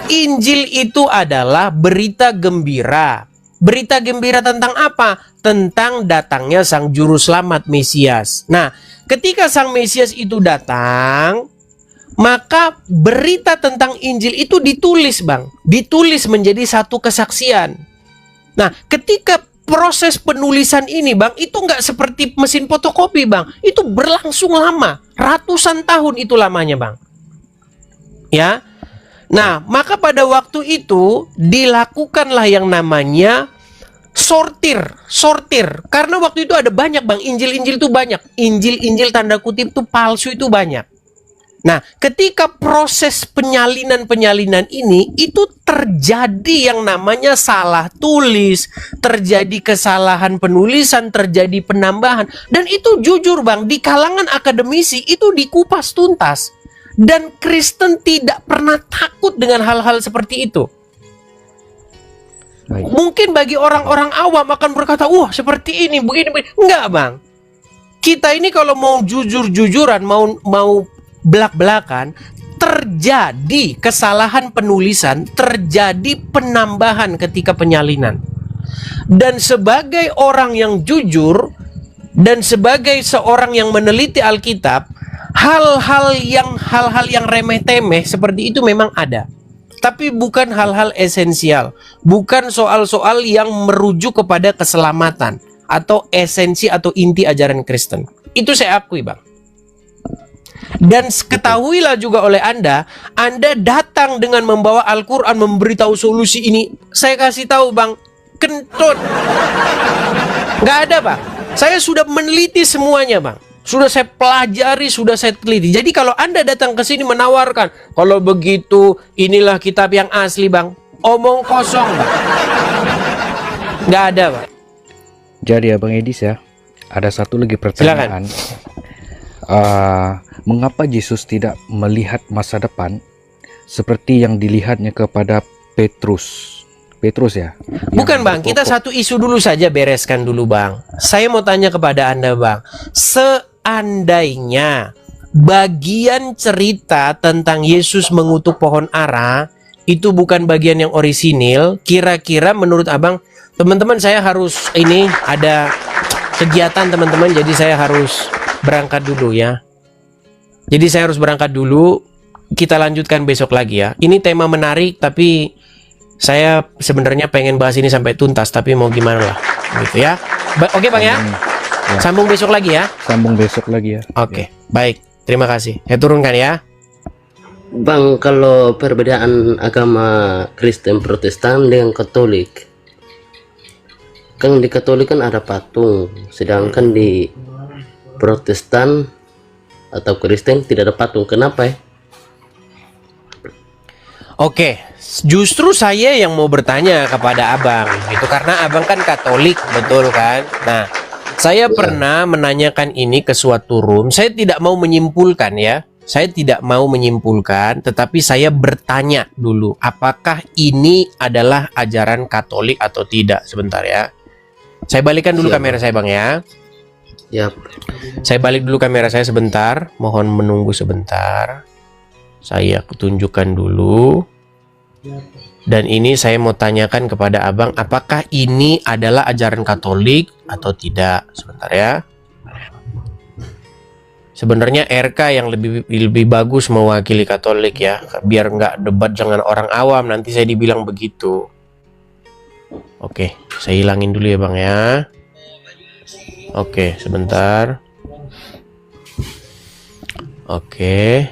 Injil itu adalah berita gembira. Berita gembira tentang apa? Tentang datangnya Sang Juru Selamat Mesias. Nah, ketika Sang Mesias itu datang, maka berita tentang Injil itu ditulis Bang. Ditulis menjadi satu kesaksian. Nah, ketika proses penulisan ini Bang, itu nggak seperti mesin fotokopi Bang. Itu berlangsung lama, ratusan tahun itu lamanya Bang. Ya. Nah, maka pada waktu itu dilakukanlah yang namanya sortir. Karena waktu itu ada banyak bang, Injil-Injil itu banyak. Injil-Injil tanda kutip itu palsu itu banyak. Nah, ketika proses penyalinan ini, itu terjadi yang namanya salah tulis, terjadi kesalahan penulisan, terjadi penambahan. Dan itu jujur bang, di kalangan akademisi itu dikupas tuntas. Dan Kristen tidak pernah takut dengan hal-hal seperti itu. Baik. Mungkin bagi orang-orang awam akan berkata, wah seperti ini, begini. Enggak bang. Kita ini kalau mau jujur-jujuran, mau belak-belakan, terjadi kesalahan penulisan, terjadi penambahan ketika penyalinan. Dan sebagai orang yang jujur dan sebagai seorang yang meneliti Alkitab, hal-hal yang remeh-temeh seperti itu memang ada. Tapi bukan hal-hal esensial, bukan soal-soal yang merujuk kepada keselamatan atau esensi atau inti ajaran Kristen. Itu saya akui, Bang. Dan ketahuilah juga oleh Anda datang dengan membawa Al-Quran, memberitahu solusi ini. Saya kasih tahu bang, kentut. Nggak ada bang. Saya sudah meneliti semuanya bang. Sudah saya pelajari, sudah saya teliti. Jadi kalau Anda datang ke sini menawarkan, kalau begitu inilah kitab yang asli bang, omong kosong bang. Nggak ada bang. Jadi ya Bang Edis ya, ada satu lagi pertanyaan. Mengapa Yesus tidak melihat masa depan seperti yang dilihatnya kepada Petrus ya? Bukan bang, kita satu isu dulu saja, bereskan dulu bang. Saya mau tanya kepada Anda bang, seandainya bagian cerita tentang Yesus mengutuk pohon ara itu bukan bagian yang orisinil, kira-kira menurut abang, teman-teman saya harus ini ada kegiatan teman-teman, jadi saya harus berangkat dulu ya. Jadi saya harus berangkat dulu. Kita lanjutkan besok lagi ya. Ini tema menarik, tapi saya sebenarnya pengen bahas ini sampai tuntas, tapi mau gimana lah, gitu ya. Oke bang ya. Sambung besok lagi ya. Sambung besok lagi ya. Oke, baik. Terima kasih. Saya turunkan ya. Bang, kalau perbedaan agama Kristen Protestan dengan Katolik, kan di Katolik kan ada patung, sedangkan di Protestan atau Kristen tidak ada patung. Kenapa ya? Oke, justru saya yang mau bertanya kepada abang, itu karena abang kan Katolik, betul kan? Nah, saya pernah menanyakan ini ke suatu room. Saya tidak mau menyimpulkan ya. Saya tidak mau menyimpulkan, tetapi saya bertanya dulu, apakah ini adalah ajaran Katolik atau tidak? Sebentar ya. Saya balikan dulu kamera saya bang ya. Ya. Saya balik dulu kamera saya sebentar. Mohon menunggu sebentar. Saya tunjukkan dulu. Dan ini saya mau tanyakan kepada abang, apakah ini adalah ajaran Katolik atau tidak? Sebentar ya. Sebenarnya RK yang lebih bagus mewakili Katolik ya. Biar nggak debat dengan orang awam, nanti saya dibilang begitu. Oke, saya hilangin dulu ya bang ya. Oke, sebentar. Oke.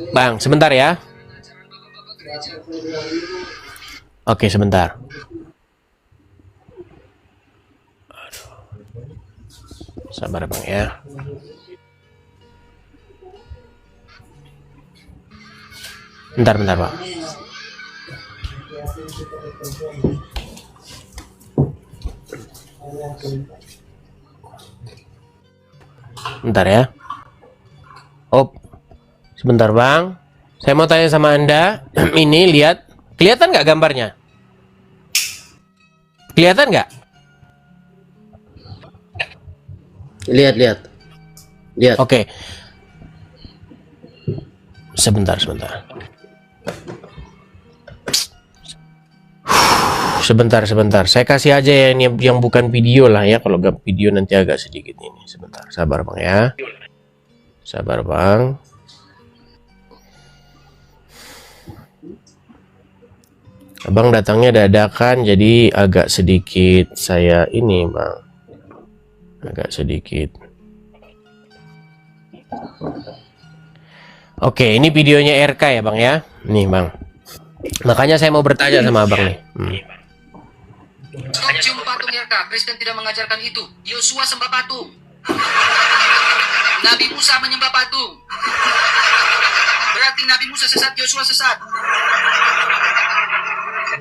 Bang, sebentar ya. Oke, sebentar. Aduh. Sabar bang ya. Bentar bang. Bentar ya. Oh, sebentar bang. Saya mau tanya sama Anda. Ini lihat, kelihatan nggak gambarnya? Kelihatan nggak? Lihat. Oke. Sebentar. Sebentar. Saya kasih aja ya ini yang bukan video lah ya. Kalau gak video nanti agak sedikit ini. Sebentar, sabar bang ya. Sabar bang. Abang datangnya dadakan, jadi agak sedikit saya ini bang. Agak sedikit. Oke, ini videonya RK ya bang ya. Nih bang. Makanya saya mau bertanya sama abang nih. Stop cium patung RK. Kristen tidak mengajarkan itu. Yosua sembah patung. Nabi Musa menyembah patung. Berarti Nabi Musa sesat, Yosua sesat.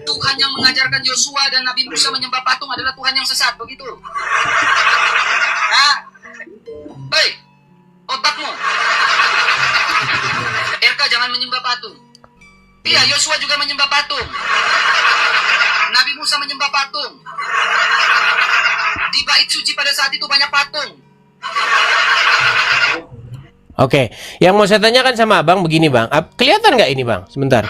Tuhan yang mengajarkan Yosua dan Nabi Musa menyembah patung adalah Tuhan yang sesat, begitu. Nah, baik, otakmu. RK jangan menyembah patung. Iya, Yosua juga menyembah patung. Nabi Musa menyembah patung. Di bait suci pada saat itu banyak patung. Oke, yang mau saya tanyakan sama abang begini bang, kelihatan nggak ini bang? Sebentar.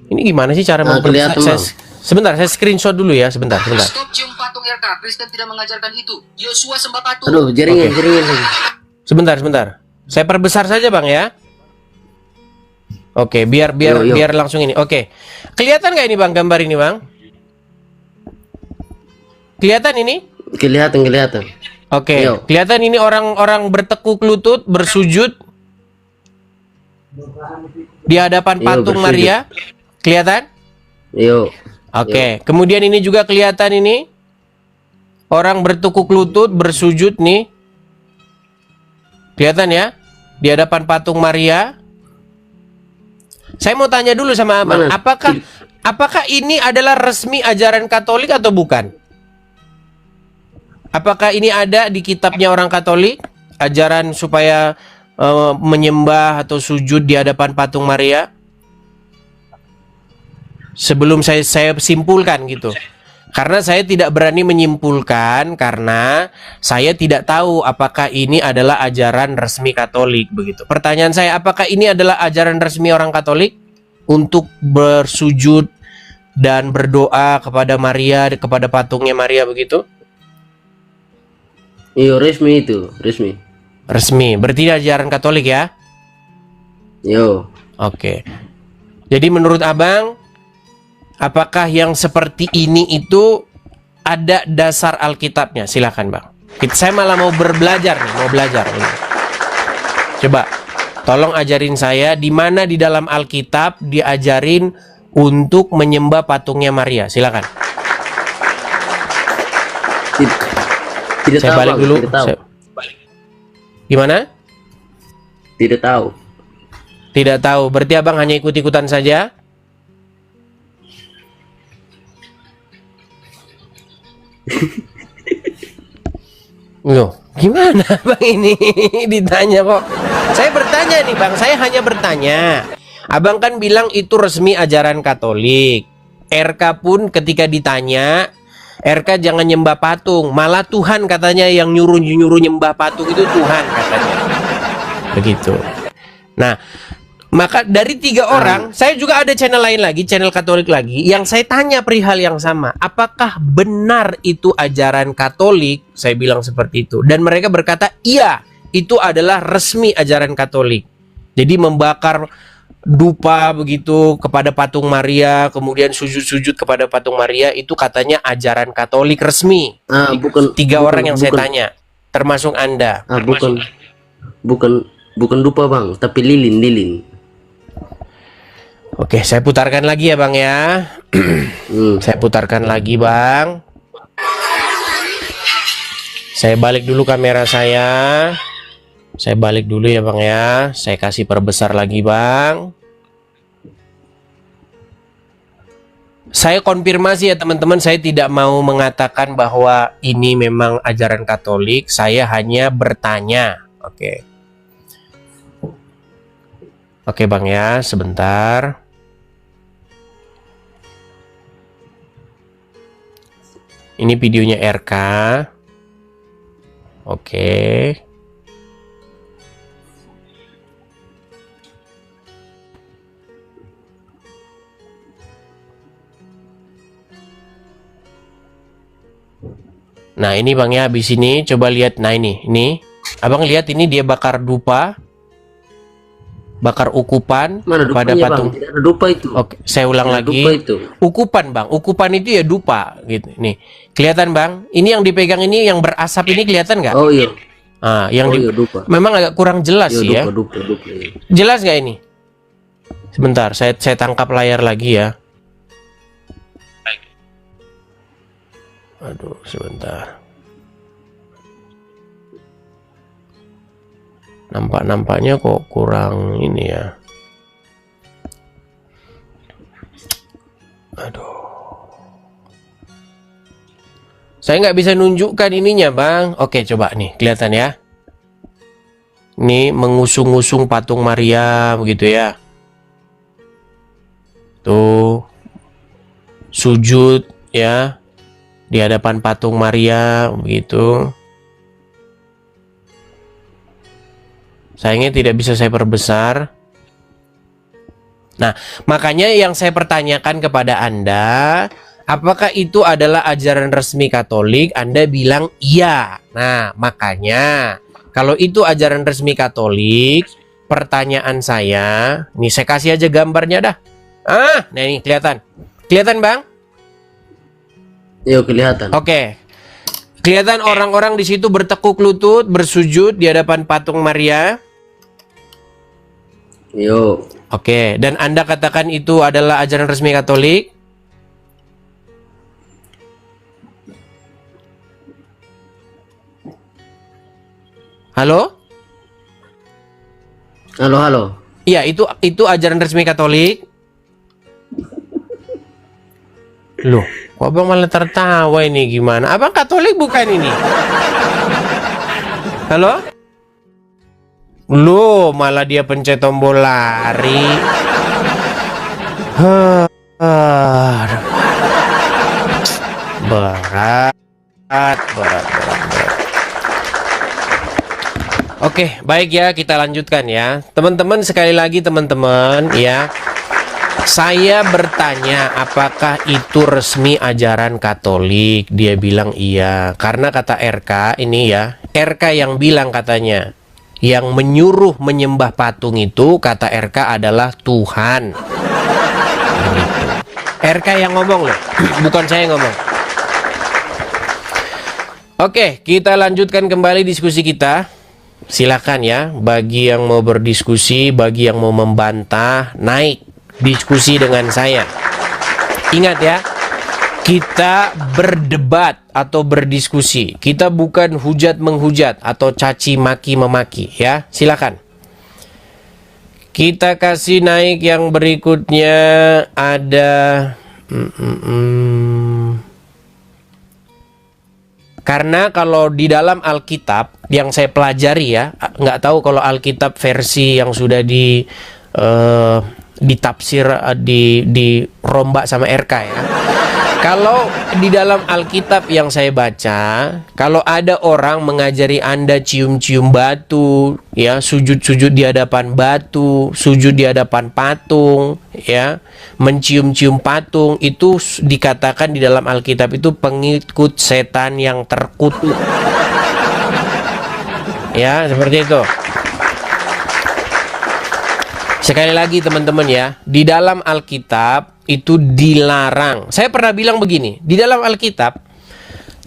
Ini gimana sih cara kelihatan, Bang. Sebentar, saya screenshot dulu ya, sebentar. Stop cium patung RK. Kristen tidak mengajarkan itu. Yosua sembah patung. Aduh, jaringan lagi. Sebentar. Saya perbesar saja bang ya. Oke, biar Yo. langsung ini. Oke, kelihatan nggak ini bang, gambar ini bang? Kelihatan ini? Kelihatan. Oke, Yo. kelihatan ini orang-orang bertekuk lutut, bersujud di hadapan Yo, patung bersujud. Maria. Kelihatan? Yo. Oke, kemudian ini juga kelihatan ini orang bertekuk lutut, bersujud nih. Kelihatan ya? Di hadapan patung Maria. Saya mau tanya dulu sama abang, Mana? apakah ini adalah resmi ajaran Katolik atau bukan? Apakah ini ada di kitabnya orang Katolik, ajaran supaya menyembah atau sujud di hadapan patung Maria? Sebelum saya simpulkan gitu. Karena saya tidak berani menyimpulkan karena saya tidak tahu apakah ini adalah ajaran resmi Katolik begitu. Pertanyaan saya, apakah ini adalah ajaran resmi orang Katolik untuk bersujud dan berdoa kepada Maria, kepada patungnya Maria begitu? Yo, resmi itu, resmi. Resmi. Berarti ajaran Katolik ya? Yo. Oke. Jadi menurut abang, apakah yang seperti ini itu ada dasar Alkitabnya? Silakan bang. Saya malah mau belajar nih, mau belajar ini. Coba, tolong ajarin saya di mana di dalam Alkitab diajarin untuk menyembah patungnya Maria. Silakan. Tidak Saya tahu, balik Bang. dulu. Tidak tahu. Gimana? Tidak tahu. Tidak tahu. Berarti abang hanya ikut-ikutan saja? Loh, gimana bang ini ditanya kok? Saya bertanya nih bang, saya hanya bertanya. Abang kan bilang itu resmi ajaran Katolik. RK pun ketika ditanya, RK jangan nyembah patung. Malah Tuhan katanya yang nyuruh nyembah patung itu Tuhan katanya. Begitu. Nah, maka dari 3 orang, saya juga ada channel lain lagi, channel Katolik lagi, yang saya tanya perihal yang sama. Apakah benar itu ajaran Katolik? Saya bilang seperti itu. Dan mereka berkata, iya, itu adalah resmi ajaran Katolik. Jadi membakar dupa begitu kepada patung Maria, kemudian sujud-sujud kepada patung Maria, itu katanya ajaran Katolik resmi. Bukan 3 orang yang saya tanya, termasuk Anda. Bukan dupa bang, tapi lilin. Oke, saya putarkan lagi ya bang ya. Saya putarkan lagi bang. Saya balik dulu kamera saya. Saya balik dulu ya bang ya. Saya kasih perbesar lagi bang. Saya konfirmasi ya teman-teman, saya tidak mau mengatakan bahwa ini memang ajaran Katolik. Saya hanya bertanya. Oke. Oke bang ya, sebentar. Ini videonya RK. Oke. Nah ini bang ya, habis ini coba lihat. Nah ini abang lihat ini dia bakar dupa, bakar ukupan Mana pada dupanya, patung. Bang? Tidak ada dupa itu. Oke, saya ulang Tidak ada lagi. dupa itu. Ukupan bang, ukupan itu ya dupa gitu. Nih kelihatan bang, ini yang dipegang ini yang berasap ini kelihatan nggak? Oh iya. Ah, yang Iya dupa. memang agak kurang jelas Iya sih ya. dupa. Iya. Jelas nggak ini? Sebentar, saya tangkap layar lagi ya. Aduh, sebentar. Nampaknya kok kurang ini ya. Aduh. Saya nggak bisa nunjukkan ininya, Bang. Oke, coba nih, kelihatan ya. Ini mengusung-usung patung Maria, begitu ya. Tuh. Sujud ya. Di hadapan patung Maria, begitu. Sayangnya tidak bisa saya perbesar. Nah, makanya yang saya pertanyakan kepada Anda, apakah itu adalah ajaran resmi Katolik? Anda bilang iya. Nah, makanya kalau itu ajaran resmi Katolik, pertanyaan saya, nih saya kasih aja gambarnya dah. Nah ini kelihatan. Kelihatan, Bang? Yo, kelihatan. Oke. Kelihatan orang-orang di situ bertekuk lutut, bersujud di hadapan patung Maria. Yo. Oke, dan Anda katakan itu adalah ajaran resmi Katolik? Halo? Halo. Iya, itu ajaran resmi Katolik. Loh, kok Abang malah tertawa ini gimana? Abang Katolik bukan ini? Halo? Loh, malah dia pencet tombol lari. Berat. Oke, baik ya, kita lanjutkan ya. Teman-teman, sekali lagi teman-teman ya. Saya bertanya apakah itu resmi ajaran Katolik? Dia bilang iya. Karena kata RK ini ya, RK yang bilang katanya, yang menyuruh menyembah patung itu kata RK adalah Tuhan. Begitu. RK yang ngomong loh, bukan saya yang ngomong. Oke, kita lanjutkan kembali diskusi kita. Silakan ya, bagi yang mau berdiskusi, bagi yang mau membantah, naik diskusi dengan saya. Ingat ya, kita berdebat atau berdiskusi. Kita bukan hujat menghujat atau caci maki memaki ya. Silakan. Kita kasih naik yang berikutnya ada karena kalau di dalam Alkitab yang saya pelajari ya, nggak tahu kalau Alkitab versi yang sudah ditafsir, dirombak sama RK ya. Kalau di dalam Alkitab yang saya baca, kalau ada orang mengajari Anda cium-cium batu, ya, sujud-sujud di hadapan batu, sujud di hadapan patung, ya, mencium-cium patung, itu dikatakan di dalam Alkitab itu pengikut setan yang terkutuk. Ya, seperti itu. Sekali lagi teman-teman ya, di dalam Alkitab itu dilarang. Saya pernah bilang begini, di dalam Alkitab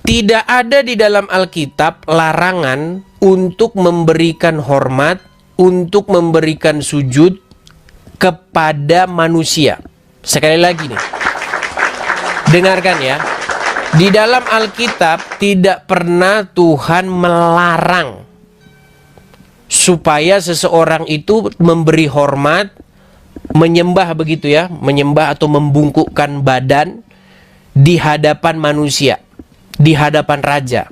tidak ada di dalam Alkitab larangan untuk memberikan hormat, untuk memberikan sujud kepada manusia. Sekali lagi nih, dengarkan ya, di dalam Alkitab tidak pernah Tuhan melarang supaya seseorang itu memberi hormat, menyembah begitu ya, menyembah atau membungkukkan badan di hadapan manusia, di hadapan raja.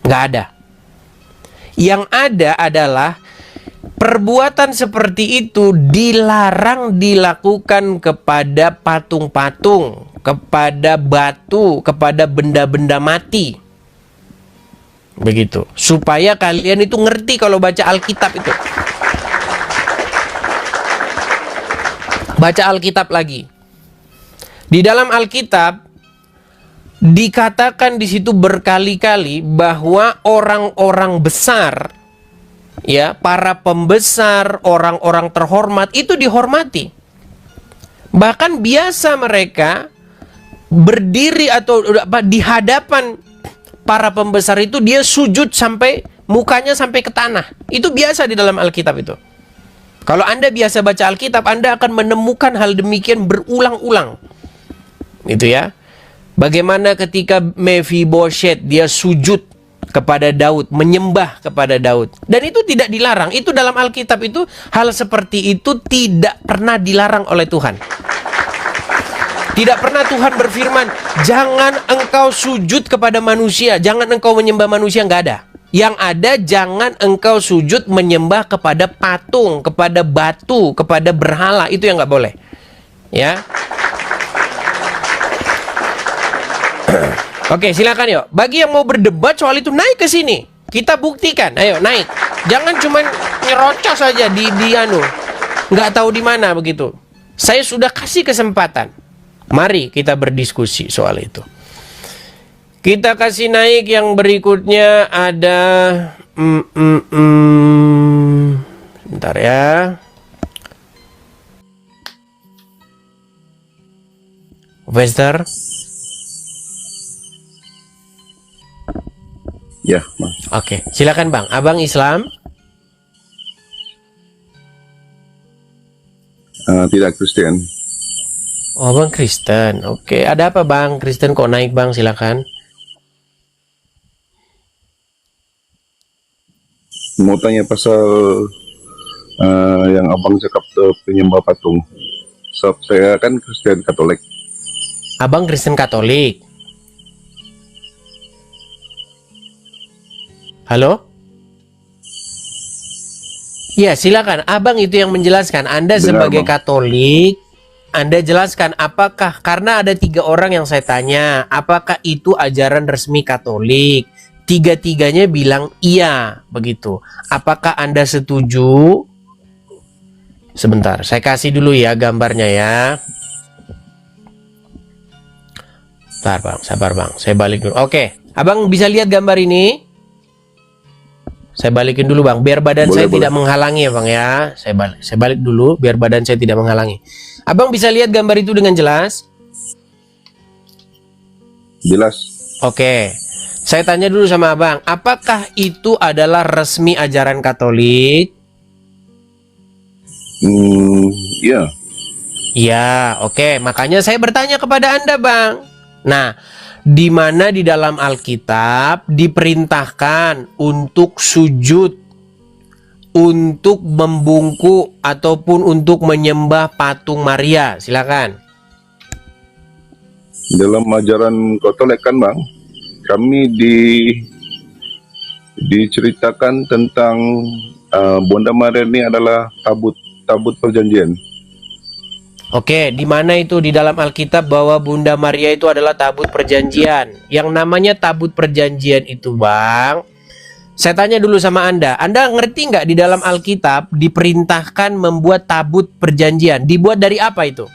Nggak ada. Yang ada adalah perbuatan seperti itu dilarang dilakukan kepada patung-patung, kepada batu, kepada benda-benda mati. Begitu. Supaya kalian itu ngerti kalau baca Alkitab itu. Baca Alkitab lagi. Di dalam Alkitab dikatakan di situ berkali-kali bahwa orang-orang besar, ya, para pembesar, orang-orang terhormat itu dihormati. Bahkan biasa mereka berdiri atau di hadapan para pembesar itu dia sujud sampai mukanya sampai ke tanah. Itu biasa di dalam Alkitab itu. Kalau Anda biasa baca Alkitab, Anda akan menemukan hal demikian berulang-ulang. Gitu ya. Bagaimana ketika Mephibosheth dia sujud kepada Daud, menyembah kepada Daud. Dan itu tidak dilarang. Itu dalam Alkitab itu, hal seperti itu tidak pernah dilarang oleh Tuhan. Tidak pernah Tuhan berfirman, jangan engkau sujud kepada manusia, jangan engkau menyembah manusia, nggak ada. Yang ada, jangan engkau sujud menyembah kepada patung, kepada batu, kepada berhala, itu yang nggak boleh. Ya. Oke, silakan yuk. Bagi yang mau berdebat soal itu, naik ke sini. Kita buktikan. Ayo, naik. Jangan cuma nyerocos saja di anu. Nggak tahu di mana begitu. Saya sudah kasih kesempatan. Mari kita berdiskusi soal itu. Kita kasih naik yang berikutnya ada bentar ya. Wester. Ya, Bang. Oke, silakan Bang. Abang Islam? Tidak Kristen. Oh, Bang Kristen. Oke, ada apa Bang? Kristen kok naik Bang? Silakan. Mau tanya pasal yang abang cakap penyembah patung. Sebab saya kan Kristen Katolik. Abang Kristen Katolik. Halo? Ya, silakan. Abang itu yang menjelaskan. Anda Benar, sebagai Bang. Katolik, Anda jelaskan apakah, karena ada 3 orang yang saya tanya, apakah itu ajaran resmi Katolik? 3-tiganya bilang iya, begitu. Apakah Anda setuju? Sebentar, saya kasih dulu ya gambarnya ya. Bentar Bang, sabar Bang, saya balik dulu. Oke, Abang bisa lihat gambar ini? Saya balikin dulu Bang, biar badan Boleh, saya boleh. tidak menghalangi ya Bang ya. Saya balik dulu, biar badan saya tidak menghalangi. Abang bisa lihat gambar itu dengan jelas? Jelas. Oke, saya tanya dulu sama Abang, apakah itu adalah resmi ajaran Katolik? Ya. Iya, oke. Makanya saya bertanya kepada Anda, Bang. Nah, di mana di dalam Alkitab diperintahkan untuk sujud, untuk membungkuk ataupun untuk menyembah patung Maria? Silakan. Dalam ajaran Katolik kan Bang, kami diceritakan tentang Bunda Maria ini adalah tabut perjanjian. Oke, di mana itu di dalam Alkitab bahwa Bunda Maria itu adalah tabut perjanjian? Yang namanya tabut perjanjian itu, Bang. Saya tanya dulu sama Anda ngerti nggak di dalam Alkitab diperintahkan membuat tabut perjanjian? Dibuat dari apa itu?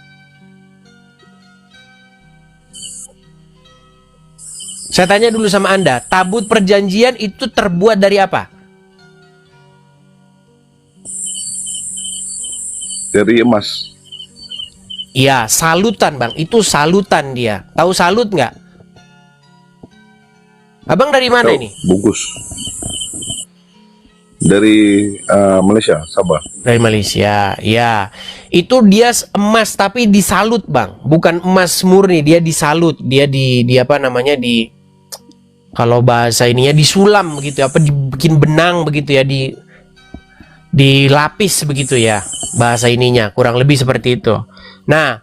Saya tanya dulu sama Anda, tabut perjanjian itu terbuat dari apa? Dari emas. Iya, salutan Bang, itu salutan dia. Tahu salut nggak? Abang dari mana Tahu, ini? bungkus. Dari Malaysia, Sabah. Dari Malaysia, ya. Itu dia emas tapi disalut Bang, bukan emas murni, dia disalut, dia di apa namanya di, kalau bahasa ininya disulam begitu, apa dibikin benang begitu ya, dilapis begitu ya, bahasa ininya kurang lebih seperti itu. Nah,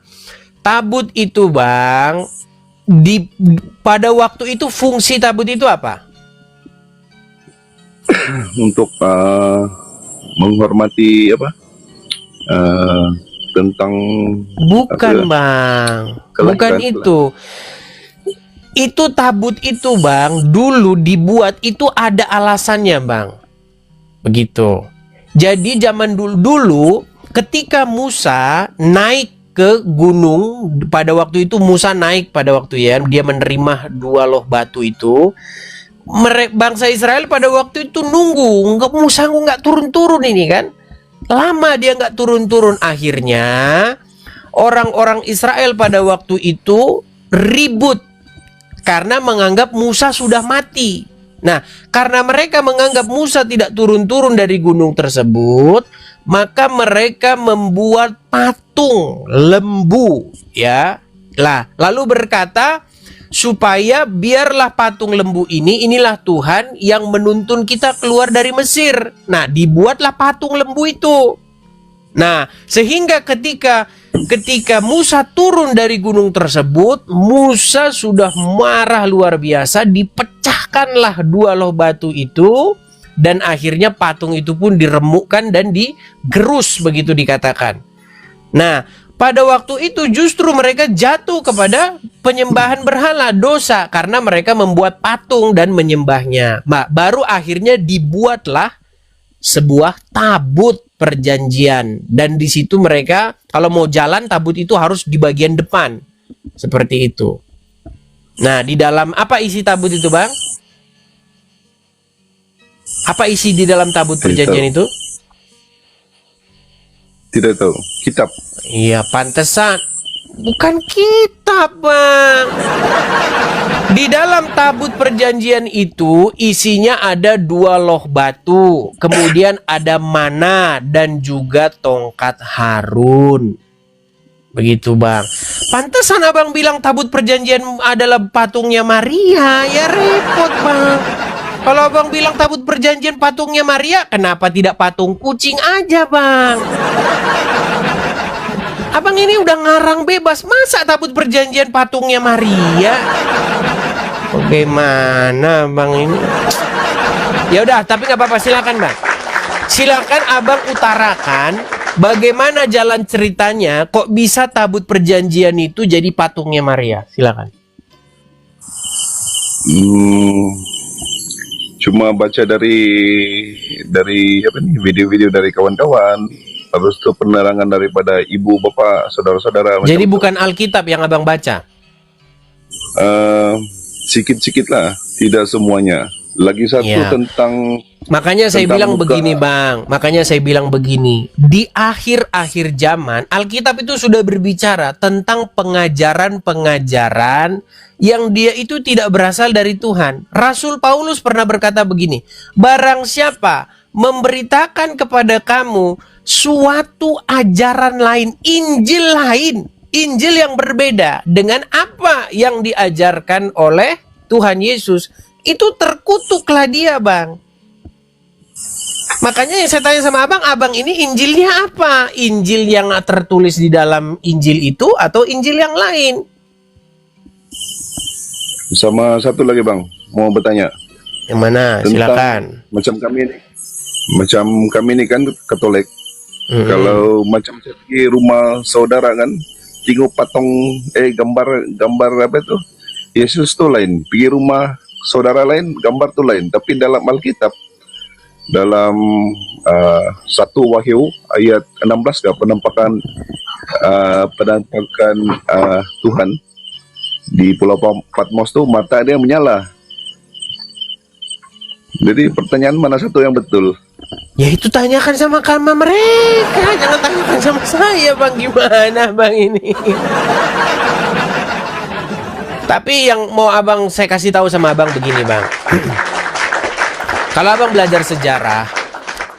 tabut itu Bang, pada waktu itu fungsi tabut itu apa? Untuk menghormati apa? Tentang Bukan apa? Bang, Kelahiran, bukan itu. Itu tabut itu Bang, dulu dibuat itu ada alasannya Bang. Begitu. Jadi zaman dulu ketika Musa naik ke gunung, pada waktu itu Musa naik pada waktu ya, dia menerima 2 loh batu itu. Bangsa Israel pada waktu itu nunggu, Musa nggak turun-turun ini kan. Lama dia nggak turun-turun, akhirnya orang-orang Israel pada waktu itu ribut karena menganggap Musa sudah mati. Nah, karena mereka menganggap Musa tidak turun-turun dari gunung tersebut, maka mereka membuat patung lembu, ya. Lah, lalu berkata, supaya biarlah patung lembu ini, inilah Tuhan yang menuntun kita keluar dari Mesir. Nah, dibuatlah patung lembu itu. Nah, sehingga ketika Musa turun dari gunung tersebut, Musa sudah marah luar biasa, dipecahkanlah dua loh batu itu, dan akhirnya patung itu pun diremukkan dan digerus, begitu dikatakan. Nah, pada waktu itu justru mereka jatuh kepada penyembahan berhala, dosa, karena mereka membuat patung dan menyembahnya. Baru akhirnya dibuatlah sebuah tabut perjanjian, dan di situ mereka kalau mau jalan, tabut itu harus di bagian depan seperti itu. Nah, di dalam apa isi tabut itu, Bang? Apa isi di dalam tabut perjanjian itu? Tidak tahu. Kitab. Iya, pantesan. Bukan kitab, Bang. Di dalam tabut perjanjian itu isinya ada 2 loh batu, kemudian ada mana dan juga tongkat Harun. Begitu, Bang. Pantesan Abang bilang tabut perjanjian adalah patungnya Maria. Ya repot, Bang. Kalau Abang bilang tabut perjanjian patungnya Maria, kenapa tidak patung kucing aja, Bang? Abang ini udah ngarang bebas, masa tabut perjanjian patungnya Maria? Bagaimana, Bang ini? Ya udah, tapi nggak apa-apa, silakan, Bang. Silakan Abang utarakan bagaimana jalan ceritanya kok bisa tabut perjanjian itu jadi patungnya Maria. Silakan. Cuma baca dari apa nih, video-video dari kawan-kawan, terus itu penerangan daripada ibu, bapak, saudara-saudara. Jadi bukan Alkitab yang Abang baca? Sikit-sikit lah, tidak semuanya. Lagi satu Ya. tentang Makanya saya bilang muka. begini, Bang. Makanya saya bilang begini. Di akhir-akhir zaman, Alkitab itu sudah berbicara tentang pengajaran-pengajaran yang dia itu tidak berasal dari Tuhan. Rasul Paulus pernah berkata begini, barang siapa memberitakan kepada kamu suatu ajaran lain, Injil yang berbeda dengan apa yang diajarkan oleh Tuhan Yesus, itu terkutuklah dia, Bang. Makanya yang saya tanya sama Abang ini Injilnya apa? Injil yang tertulis di dalam Injil itu atau Injil yang lain? sama satu lagi, Bang, mau bertanya Yang mana? tentang Silakan. macam kami ini kan Katolik. Kalau macam saya pergi rumah saudara kan, tengok patung gambar apa itu, Yesus tuh lain. Pergi rumah saudara lain, gambar tuh lain. Tapi dalam Alkitab, dalam 1 Wahyu ayat 16 penampakan Tuhan di Pulau Patmos tuh mata dia menyala. Jadi pertanyaan mana satu yang betul? Ya itu tanyakan sama mereka, jangan tanyakan sama saya, Bang. Gimana, Bang ini? Tapi yang mau saya kasih tahu sama Abang begini, Bang. Kalau Abang belajar sejarah,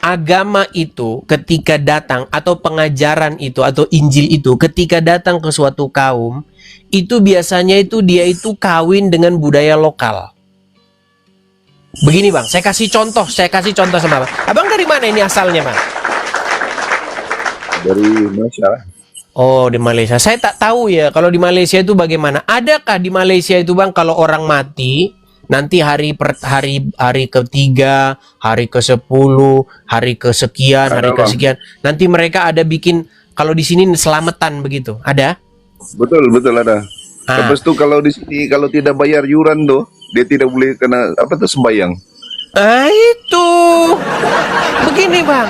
agama itu ketika datang atau pengajaran itu atau Injil itu ketika datang ke suatu kaum, itu biasanya itu dia itu kawin dengan budaya lokal. Begini, Bang, saya kasih contoh sama Abang. Abang dari mana ini asalnya, Bang? Dari Malaysia. Oh, di Malaysia. Saya tak tahu ya kalau di Malaysia itu bagaimana. Adakah di Malaysia itu, Bang, kalau orang mati nanti hari ketiga, hari ke-10, hari kesekian, hari kesekian, nanti mereka ada bikin, kalau di sini selamatan begitu. Ada? Betul ada. Habis itu kalau di sini kalau tidak bayar yuran tuh, dia tidak boleh kena apa tuh sembahyang. Itu. Begini, Bang.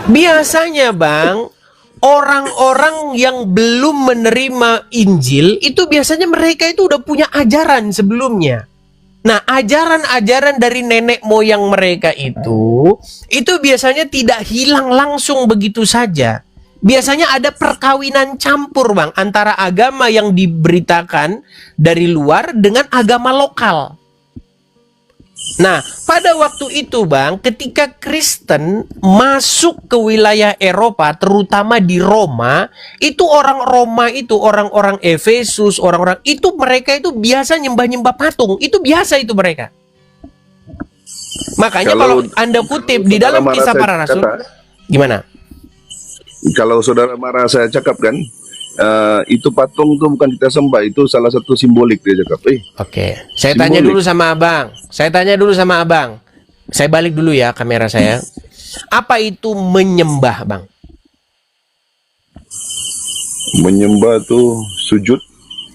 Biasanya, Bang, orang-orang yang belum menerima Injil itu biasanya mereka itu udah punya ajaran sebelumnya. Nah, ajaran-ajaran dari nenek moyang mereka itu biasanya tidak hilang langsung begitu saja. Biasanya ada perkawinan campur, Bang, antara agama yang diberitakan dari luar dengan agama lokal. Nah, pada waktu itu Bang, ketika Kristen masuk ke wilayah Eropa, terutama di Roma, itu orang Roma itu, orang-orang Efesus, orang-orang itu mereka itu biasa nyembah-nyembah patung. Itu biasa itu mereka. Makanya kalau Anda kutip di dalam Saudara Kisah marah, Para saya Rasul, kata, gimana? kalau saudara marah saya cakap kan, itu patung tuh bukan kita sembah, itu salah satu simbolik dia cakap. Oke, saya Simbolik. tanya dulu sama Abang. Saya balik dulu ya kamera saya. Apa itu menyembah, Bang? Menyembah tuh sujud.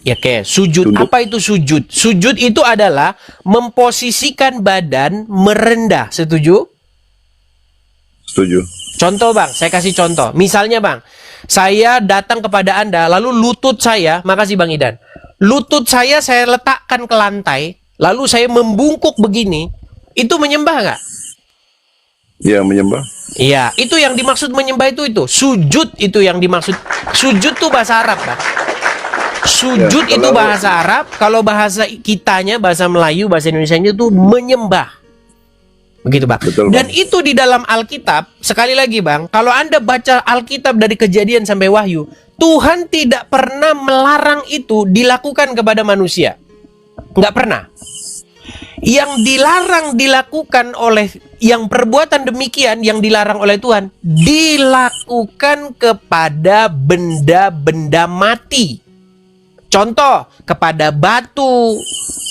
Ya, oke, sujud. Tunduk. Apa itu sujud? Sujud itu adalah memposisikan badan merendah. Setuju? Setuju. Contoh Bang, saya kasih contoh. Misalnya Bang, saya datang kepada Anda, lalu lutut saya, makasih Bang Idan, lutut saya letakkan ke lantai, lalu saya membungkuk begini, itu menyembah nggak? Ya, menyembah. Iya, itu yang dimaksud menyembah itu. Sujud itu yang dimaksud. Sujud tuh bahasa Arab Bang. Sujud Ya, itu bahasa Arab, kalau bahasa kitanya, bahasa Melayu, bahasa Indonesianya itu menyembah. Begitu Bang. Betul, Dan Bang. itu di dalam Alkitab, sekali lagi Bang, kalau Anda baca Alkitab dari Kejadian sampai Wahyu, Tuhan tidak pernah melarang itu dilakukan kepada manusia. Nggak pernah. Yang dilarang dilakukan oleh, yang perbuatan demikian yang dilarang oleh Tuhan, dilakukan kepada benda-benda mati. Contoh, kepada batu,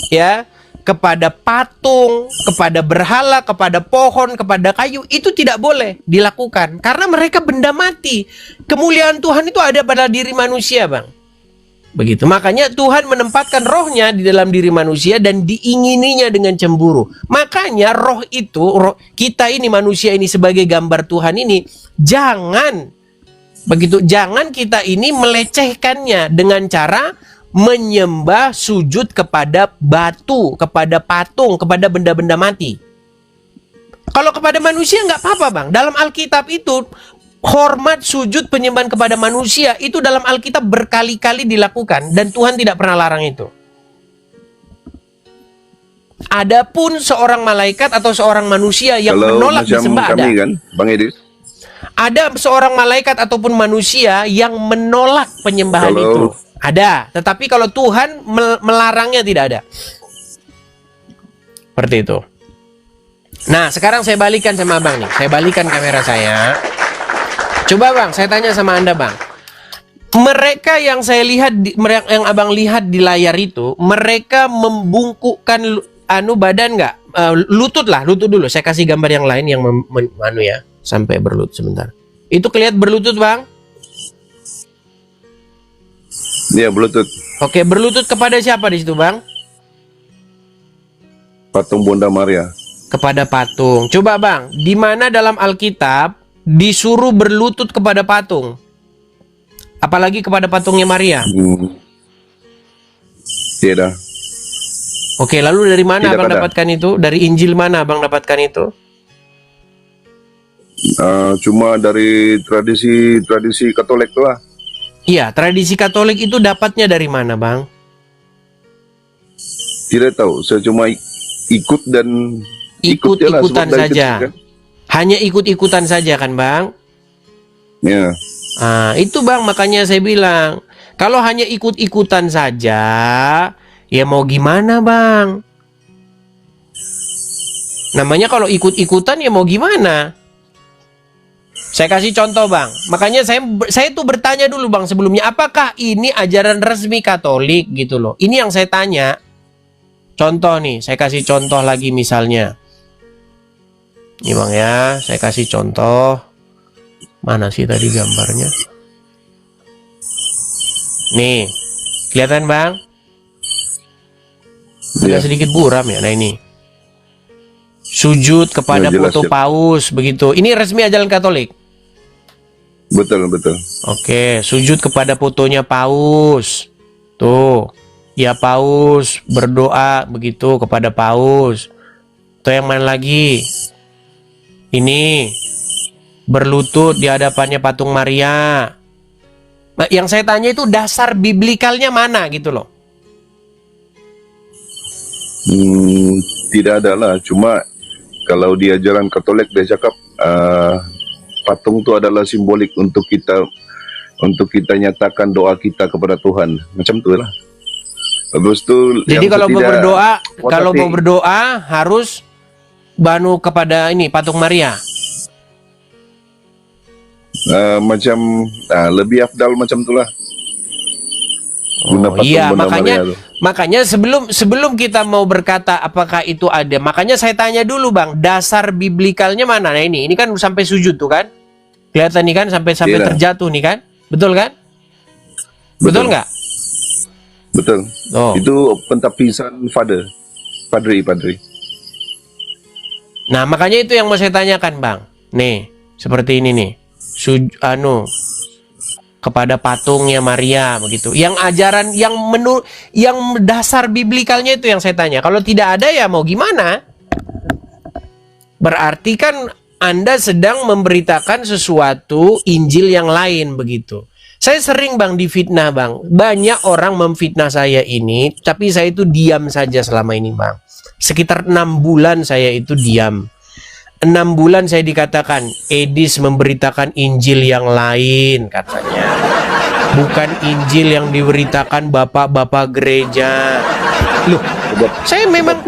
ya, kepada patung, kepada berhala, kepada pohon, kepada kayu, itu tidak boleh dilakukan karena mereka benda mati. Kemuliaan Tuhan itu ada pada diri manusia, Bang. Begitu. Makanya Tuhan menempatkan rohnya di dalam diri manusia dan diingininya dengan cemburu. Makanya roh itu, kita ini manusia ini sebagai gambar Tuhan ini, jangan kita ini melecehkannya dengan cara menyembah sujud kepada batu, kepada patung, kepada benda-benda mati. Kalau kepada manusia nggak apa-apa Bang. Dalam Alkitab itu hormat, sujud, penyembahan kepada manusia itu dalam Alkitab berkali-kali dilakukan dan Tuhan tidak pernah larang itu. Adapun seorang malaikat atau seorang manusia yang Kalau menolak macam disembah kami ada. kan, Bang Edis. Ada seorang malaikat ataupun manusia yang menolak penyembahan itu. Ada, tetapi kalau Tuhan melarangnya tidak ada. Seperti itu. Nah, sekarang saya balikan sama Abang nih. Saya balikan kamera saya. Coba Bang, saya tanya sama Anda Bang. Mereka yang saya lihat, yang Abang lihat di layar itu, mereka membungkukkan badan nggak? Lutut dulu. Saya kasih gambar yang lain yang ya, sampai berlutut sebentar. Itu kelihatan berlutut Bang? Iya, berlutut. Oke, berlutut kepada siapa di situ Bang? Patung Bunda Maria. Kepada patung. Coba Bang, di mana dalam Alkitab disuruh berlutut kepada patung? Apalagi kepada patungnya Maria. Tidak. Oke, lalu dari mana Tidak Abang ada. dapatkan itu? Dari Injil mana Abang dapatkan itu? Cuma dari tradisi Katolik tuh lah. Iya, tradisi Katolik itu dapatnya dari mana Bang? Tidak tahu. Saya cuma ikut dan Ikut-ikutan sebab dari saja. kecil, kan? Hanya ikut-ikutan saja kan Bang? Ya. Itu Bang, makanya saya bilang, kalau hanya ikut-ikutan saja, ya mau gimana Bang? Namanya kalau ikut-ikutan ya mau gimana? Saya kasih contoh Bang. Makanya saya tuh bertanya dulu Bang sebelumnya, apakah ini ajaran resmi Katolik gitu loh. Ini yang saya tanya. Contoh nih, saya kasih contoh lagi misalnya. Ini Bang ya, saya kasih contoh. Mana sih tadi gambarnya? Nih, kelihatan Bang? Iya. Agak sedikit buram ya. Nah ini. Sujud kepada Ya, jelas, foto jelas. paus begitu. Ini resmi ajaran Katolik. Betul. Oke, sujud kepada fotonya paus. Tuh. Ya paus berdoa begitu kepada paus. Tuh yang mana lagi? Ini berlutut di hadapannya patung Maria. Nah, yang saya tanya itu dasar biblikalnya mana gitu loh. tidak ada lah. Cuma kalau di ajaran Katolik dia cakap patung itu adalah simbolik untuk kita nyatakan doa kita kepada Tuhan. Macam tu lah. Habis tu Jadi yang kalau mau ketiga, berdoa, kalau tapi- mau berdoa harus banu kepada ini patung Maria. macam lebih afdal macam tu lah. Guna patung Iya, Bunda makanya Maria tu. makanya sebelum kita mau berkata apakah itu ada, makanya saya tanya dulu Bang, dasar biblikalnya mana? Nah ini kan sampai sujud tuh kan? Kelihatan nih kan sampai Iya. terjatuh nih kan? Betul kan? Betul nggak? Betul. Oh. Itu pentapisan padri. Nah, makanya itu yang mau saya tanyakan, Bang. Nih, seperti ini nih. Kepada patungnya Maria begitu. Yang ajaran yang dasar biblikalnya itu yang saya tanya. Kalau tidak ada ya mau gimana? Berarti kan Anda sedang memberitakan sesuatu Injil yang lain begitu. Saya sering Bang difitnah Bang. Banyak orang memfitnah saya ini, tapi saya itu diam saja selama ini Bang. Sekitar 6 bulan saya itu diam. 6 bulan saya dikatakan Edis memberitakan Injil yang lain katanya. Bukan Injil yang diberitakan bapak-bapak gereja. Loh, saya memang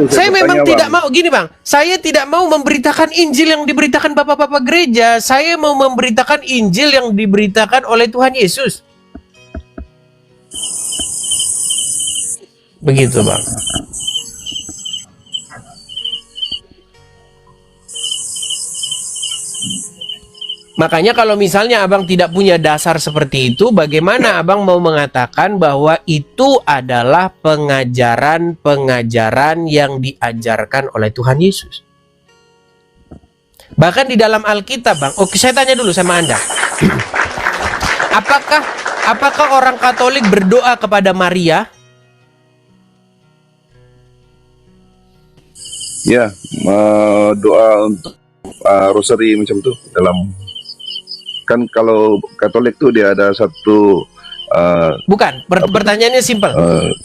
tidak mau gini Bang. Saya tidak mau memberitakan Injil yang diberitakan bapak-bapak gereja. Saya mau memberitakan Injil yang diberitakan oleh Tuhan Yesus. Begitu Bang. Makanya kalau misalnya abang tidak punya dasar seperti itu, bagaimana abang mau mengatakan bahwa itu adalah pengajaran-pengajaran yang diajarkan oleh Tuhan Yesus? Bahkan di dalam Alkitab, Bang. Oke, saya tanya dulu sama Anda. Apakah orang Katolik berdoa kepada Maria? Ya, doa untuk rosary macam tu dalam. Kan kalau Katolik tuh dia ada satu Bukan, pertanyaannya simpel.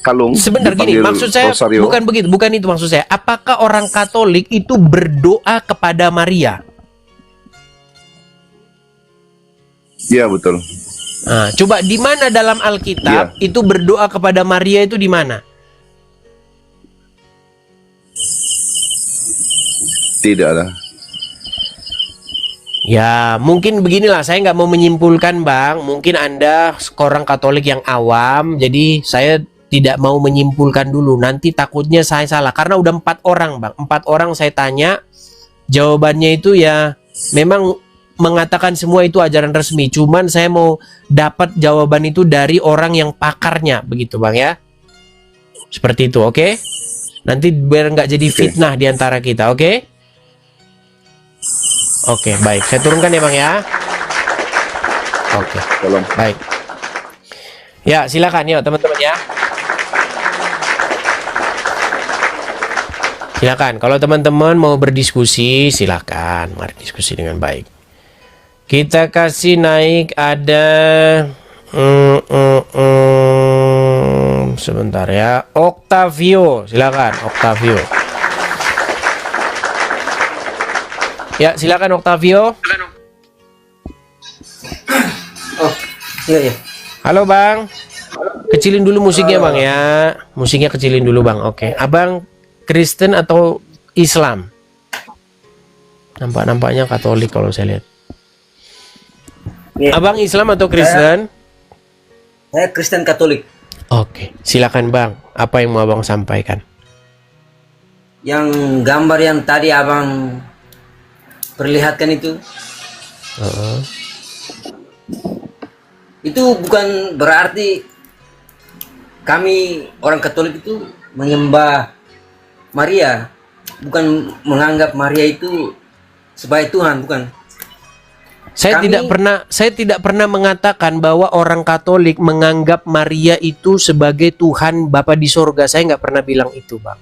kalung. Sebentar gini, dipanggil maksud saya rosario. bukan begitu, bukan itu maksud saya. Apakah orang Katolik itu berdoa kepada Maria? Iya betul. Nah, coba di mana dalam Alkitab itu berdoa kepada Maria itu di mana? Tidak ada. Ya, mungkin beginilah, saya nggak mau menyimpulkan Bang. Mungkin Anda orang Katolik yang awam, jadi saya tidak mau menyimpulkan dulu. Nanti takutnya saya salah, karena udah 4 orang Bang. 4 orang saya tanya, jawabannya itu ya memang mengatakan semua itu ajaran resmi. Cuman saya mau dapat jawaban itu dari orang yang pakarnya, begitu Bang ya. Seperti itu, oke? Nanti biar nggak jadi fitnah di antara kita, oke? Oke, baik. Saya turunkan ya Bang ya. Oke, Tolong. baik. Ya, silakan yuk teman-teman ya. Silakan. Kalau teman-teman mau berdiskusi, silakan. Mari diskusi dengan baik. Kita kasih naik ada sebentar ya. Octavio, silakan Octavio. Ya, silakan Octavio. Oh, iya. Halo Bang. Kecilin dulu musiknya Bang ya. Musiknya kecilin dulu Bang. Oke. Abang Kristen atau Islam? Nampaknya Katolik kalau saya lihat. Iya. Abang Islam atau Kristen? Saya Kristen Katolik. Oke. Silakan Bang. Apa yang mau Abang sampaikan? Yang gambar yang tadi Abang perlihatkan itu, itu bukan berarti kami orang Katolik itu menyembah Maria, bukan menganggap Maria itu sebagai Tuhan, bukan. Saya tidak pernah mengatakan bahwa orang Katolik menganggap Maria itu sebagai Tuhan Bapa di sorga. Saya nggak pernah bilang itu, Bang.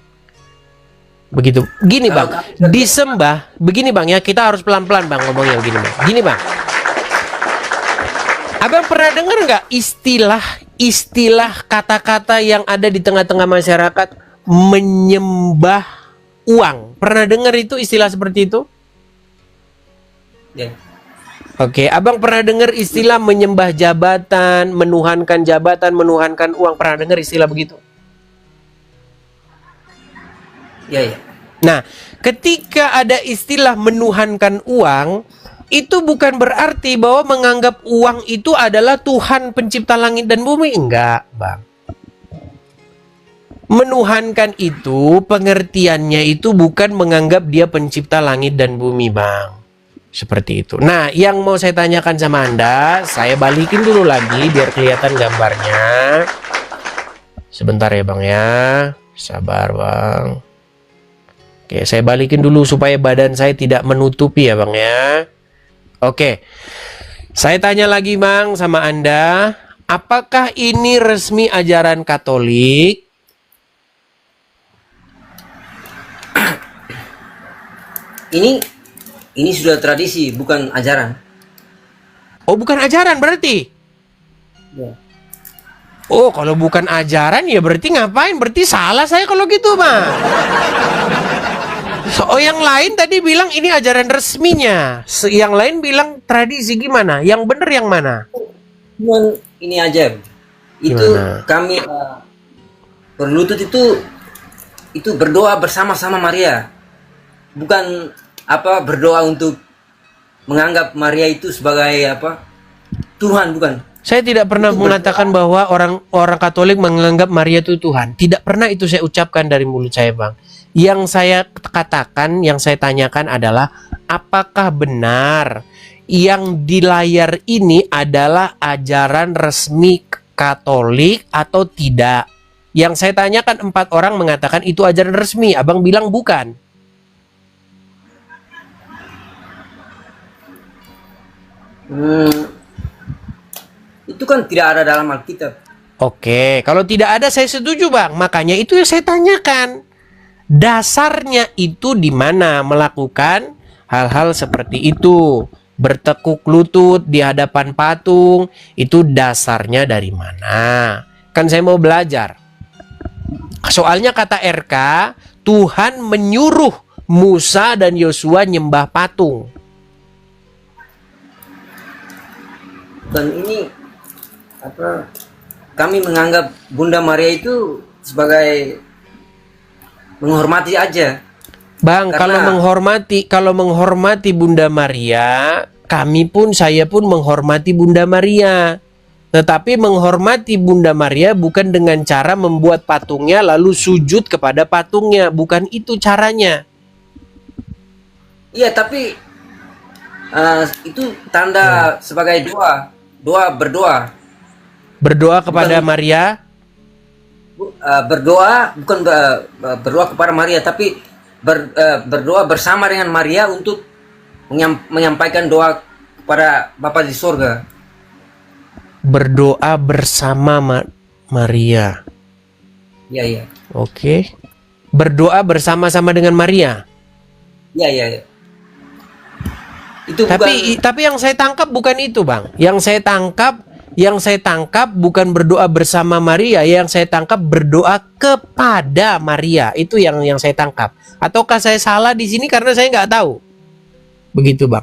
Begitu. Gini Bang, disembah. Begini Bang ya, kita harus pelan-pelan Bang ngomongnya begini Bang. Gini Bang. Abang pernah dengar nggak istilah kata-kata yang ada di tengah-tengah masyarakat menyembah uang. Pernah dengar itu istilah seperti itu? Ya. Oke, abang pernah dengar istilah menyembah jabatan, menuhankan uang? Pernah dengar istilah begitu? Ya, ya. Nah, ketika ada istilah menuhankan uang, itu bukan berarti bahwa menganggap uang itu adalah Tuhan pencipta langit dan bumi. Enggak, Bang. Menuhankan itu, pengertiannya itu bukan menganggap dia pencipta langit dan bumi, Bang. Seperti itu. Nah, yang mau saya tanyakan sama Anda, saya balikin dulu lagi biar kelihatan gambarnya. Sebentar ya, Bang ya. Sabar, Bang. Oke, saya balikin dulu supaya badan saya tidak menutupi ya, Bang ya. Oke. Saya tanya lagi, Bang, sama Anda, apakah ini resmi ajaran Katolik? Ini sudah tradisi, bukan ajaran. Oh, bukan ajaran berarti? Ya. Oh, kalau bukan ajaran ya berarti ngapain? Berarti salah saya kalau gitu, Bang. Oh, yang lain tadi bilang ini ajaran resminya. Yang lain bilang tradisi, gimana? Yang benar yang mana? Cuman ini aja. Itu Gimana? kami berlutut itu berdoa bersama-sama Maria. Bukan berdoa untuk menganggap Maria itu sebagai Tuhan, bukan. Saya tidak pernah mengatakan bahwa orang Katolik menganggap Maria itu Tuhan. Tidak pernah itu saya ucapkan dari mulut saya, Bang. Yang saya katakan, yang saya tanyakan adalah apakah benar yang di layar ini adalah ajaran resmi Katolik atau tidak? Yang saya tanyakan 4 orang mengatakan itu ajaran resmi. Abang bilang bukan. Itu kan tidak ada dalam Alkitab. Oke, kalau tidak ada saya setuju, Bang. Makanya itu yang saya tanyakan. Dasarnya itu di mana melakukan hal-hal seperti itu? Bertekuk lutut di hadapan patung, itu dasarnya dari mana? Kan saya mau belajar. Soalnya kata RK, Tuhan menyuruh Musa dan Yosua nyembah patung. Dan ini kami menganggap Bunda Maria itu sebagai menghormati aja. Bang, kalau menghormati Bunda Maria, saya pun menghormati Bunda Maria. Tetapi menghormati Bunda Maria bukan dengan cara membuat patungnya lalu sujud kepada patungnya, bukan itu caranya. Iya, tapi itu tanda sebagai berdoa. Berdoa kepada Maria? Berdoa bukan berdoa kepada Maria, tapi berdoa bersama dengan Maria untuk menyampaikan doa kepada Bapa di surga. Berdoa bersama Maria. Iya, iya. Oke. Berdoa bersama-sama dengan Maria. Iya, iya, iya. Itu Tapi yang saya tangkap bukan itu, Bang. Yang saya tangkap bukan berdoa bersama Maria, yang saya tangkap berdoa kepada Maria. Itu yang saya tangkap. Ataukah saya salah di sini karena saya nggak tahu? Begitu, Bang.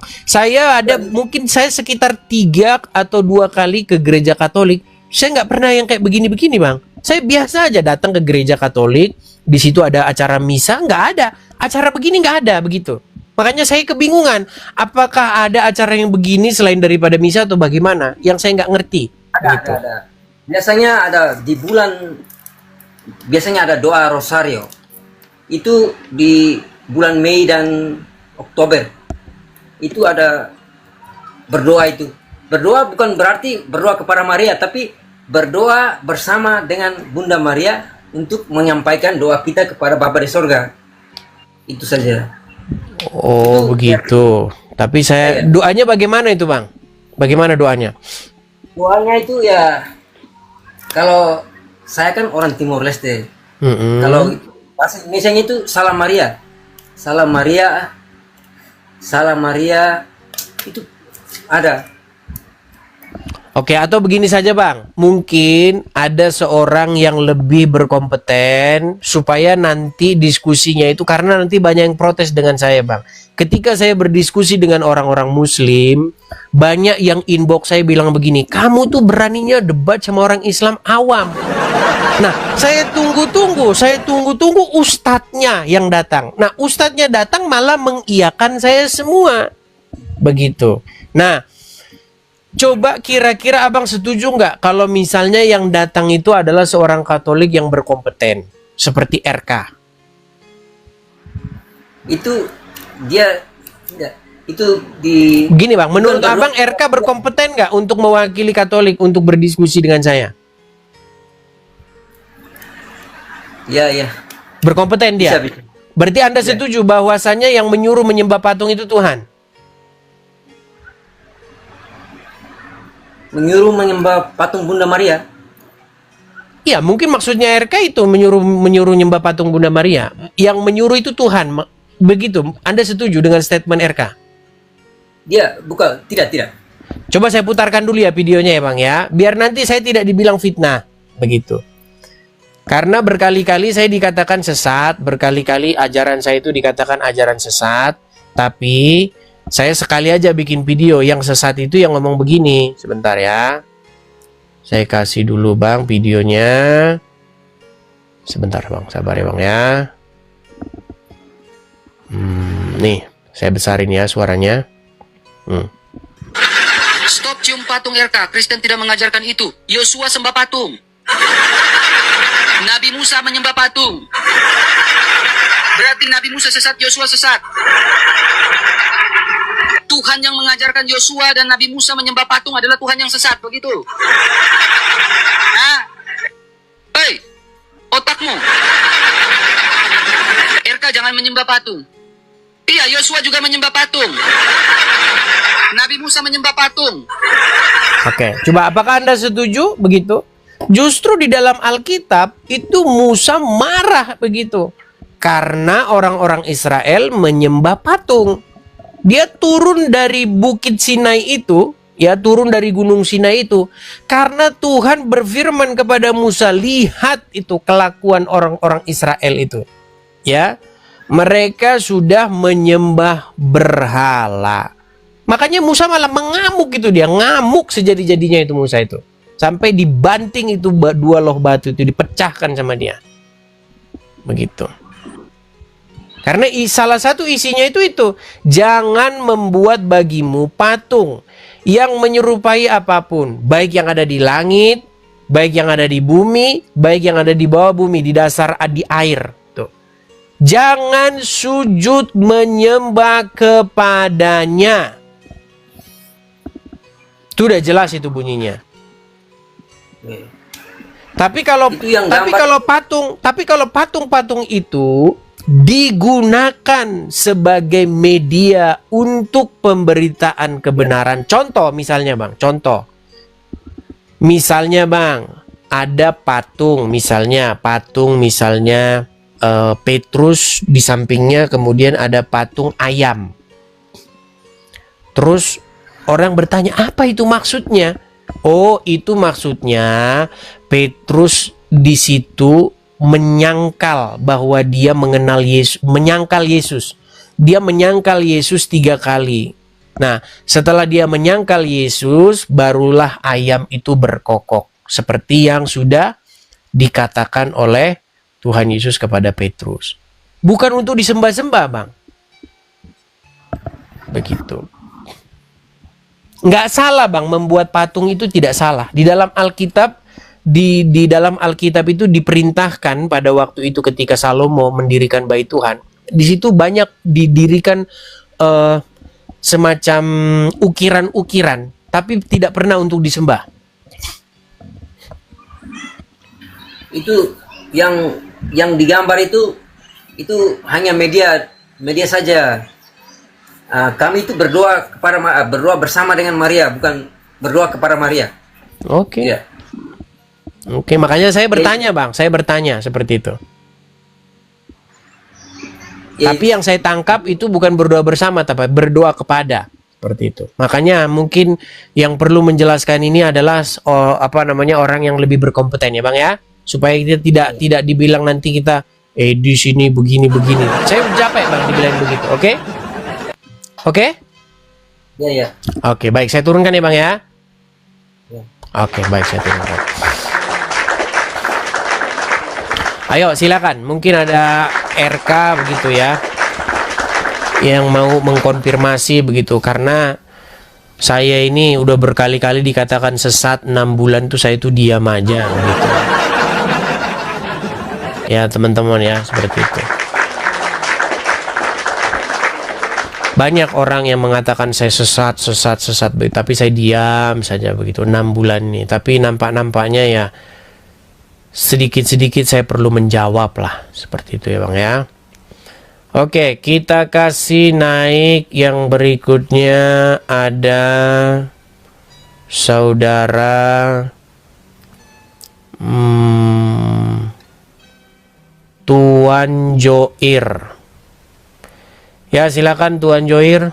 Mungkin saya sekitar 3 atau 2 kali ke gereja Katolik. Saya nggak pernah yang kayak begini-begini, Bang. Saya biasa aja datang ke gereja Katolik. Di situ ada acara misa, nggak ada. Acara begini nggak ada, begitu. Makanya saya kebingungan, apakah ada acara yang begini selain daripada misa atau bagaimana? Yang saya nggak ngerti. ada. Biasanya ada doa rosario. Itu di bulan Mei dan Oktober. Itu ada berdoa itu. Berdoa bukan berarti berdoa kepada Maria, tapi berdoa bersama dengan Bunda Maria untuk menyampaikan doa kita kepada Bapa di surga. Itu saja. Oh, begitu. Tapi doanya bagaimana itu, Bang? Bagaimana doanya? Doanya itu ya, kalau saya kan orang Timor Leste. Kalau bahasa Indonesia itu Salam Maria. Salam Maria. Salam Maria itu ada. Oke, atau begini saja Bang, mungkin ada seorang yang lebih berkompeten supaya nanti diskusinya itu, karena nanti banyak yang protes dengan saya Bang. Ketika saya berdiskusi dengan orang-orang muslim, banyak yang inbox saya bilang begini, kamu tuh beraninya debat sama orang Islam awam. Nah, saya tunggu-tunggu ustadznya yang datang. Nah, ustadznya datang malah mengiyakan saya semua. Begitu. Nah, coba kira-kira abang setuju nggak kalau misalnya yang datang itu adalah seorang Katolik yang berkompeten seperti RK? Itu dia itu di Gini Bang, menurut abang RK berkompeten nggak untuk mewakili Katolik untuk berdiskusi dengan saya? ya Berkompeten dia? bisa. Berarti Anda setuju bahwasannya yang menyuruh menyembah patung itu Tuhan? Menyuruh menyembah patung Bunda Maria. Iya, mungkin maksudnya RK itu menyuruh nyembah patung Bunda Maria. Yang menyuruh itu Tuhan. Begitu. Anda setuju dengan statement RK? Dia bukan, tidak. Coba saya putarkan dulu ya videonya ya Bang ya. Biar nanti saya tidak dibilang fitnah. Begitu. Karena berkali-kali saya dikatakan sesat. Berkali-kali ajaran saya itu dikatakan ajaran sesat. Tapi saya sekali aja bikin video yang sesat itu yang ngomong begini. Sebentar ya. Saya kasih dulu Bang videonya. Sebentar Bang, sabar ya Bang ya. Nih, saya besarin ya suaranya. Stop cium patung RK. Kristen tidak mengajarkan itu. Yosua sembah patung. Nabi Musa menyembah patung. Berarti Nabi Musa sesat, Yosua sesat. Tuhan yang mengajarkan Yosua dan Nabi Musa menyembah patung adalah Tuhan yang sesat, begitu. Nah, hei, otakmu. RK jangan menyembah patung. Iya, Yosua juga menyembah patung. Nabi Musa menyembah patung. Oke, coba apakah Anda setuju begitu? Justru di dalam Alkitab itu Musa marah begitu. Karena orang-orang Israel menyembah patung. Dia turun dari bukit Sinai itu, ya turun dari gunung Sinai itu. Karena Tuhan berfirman kepada Musa, lihat itu kelakuan orang-orang Israel itu. Ya, mereka sudah menyembah berhala. Makanya Musa malah mengamuk gitu, dia ngamuk sejadi-jadinya itu Musa itu. Sampai dibanting itu dua loh batu itu dipecahkan sama dia. Begitu. Karena salah satu isinya itu jangan membuat bagimu patung yang menyerupai apapun, baik yang ada di langit, baik yang ada di bumi, baik yang ada di bawah bumi, di dasar di air. Tuh. Jangan sujud menyembah kepadanya. Itu udah jelas itu bunyinya. Tapi kalau patung itu digunakan sebagai media untuk pemberitaan kebenaran. Contoh misalnya Bang, misalnya Bang, ada patung misalnya Petrus di sampingnya kemudian ada patung ayam. Terus orang bertanya, apa itu maksudnya? Oh, itu maksudnya Petrus di situ menyangkal bahwa dia mengenal Yesus, menyangkal Yesus. Dia menyangkal Yesus 3 kali. Nah, setelah dia menyangkal Yesus, barulah ayam itu berkokok. Seperti yang sudah dikatakan oleh Tuhan Yesus kepada Petrus. Bukan untuk disembah-sembah, Bang. Begitu. Nggak salah, Bang, membuat patung itu tidak salah. Di dalam Alkitab, di dalam Alkitab itu diperintahkan pada waktu itu ketika Salomo mendirikan bait Tuhan. Di situ banyak didirikan semacam ukiran-ukiran, tapi tidak pernah untuk disembah. Itu yang digambar itu hanya media saja. Kami itu berdoa bersama dengan Maria, bukan berdoa kepada Maria. Oke. Ya. Oke, makanya saya bertanya, Bang. Saya bertanya seperti itu. Ya, Tapi yang saya tangkap itu bukan berdoa bersama, tapi berdoa kepada. Seperti itu. Makanya mungkin yang perlu menjelaskan ini adalah orang yang lebih berkompeten ya Bang ya, supaya kita tidak dibilang nanti kita di sini begini. Saya capek Bang dibilang begitu. Oke? Oke? Ya. Oke, baik, saya turunkan ya Bang ya. Ya. Oke, baik, saya turunkan. Ayo silakan, mungkin ada RK begitu ya, yang mau mengkonfirmasi begitu, karena saya ini udah berkali-kali dikatakan sesat 6 bulan tuh saya itu diam aja gitu. Ya teman-teman ya, seperti itu. Banyak orang yang mengatakan saya sesat, tapi saya diam saja begitu 6 bulan nih. Tapi nampaknya ya sedikit-sedikit saya perlu menjawab lah, seperti itu ya Bang ya. Oke, kita kasih naik yang berikutnya, ada saudara Tuan Joir. Ya silakan Tuan Joir.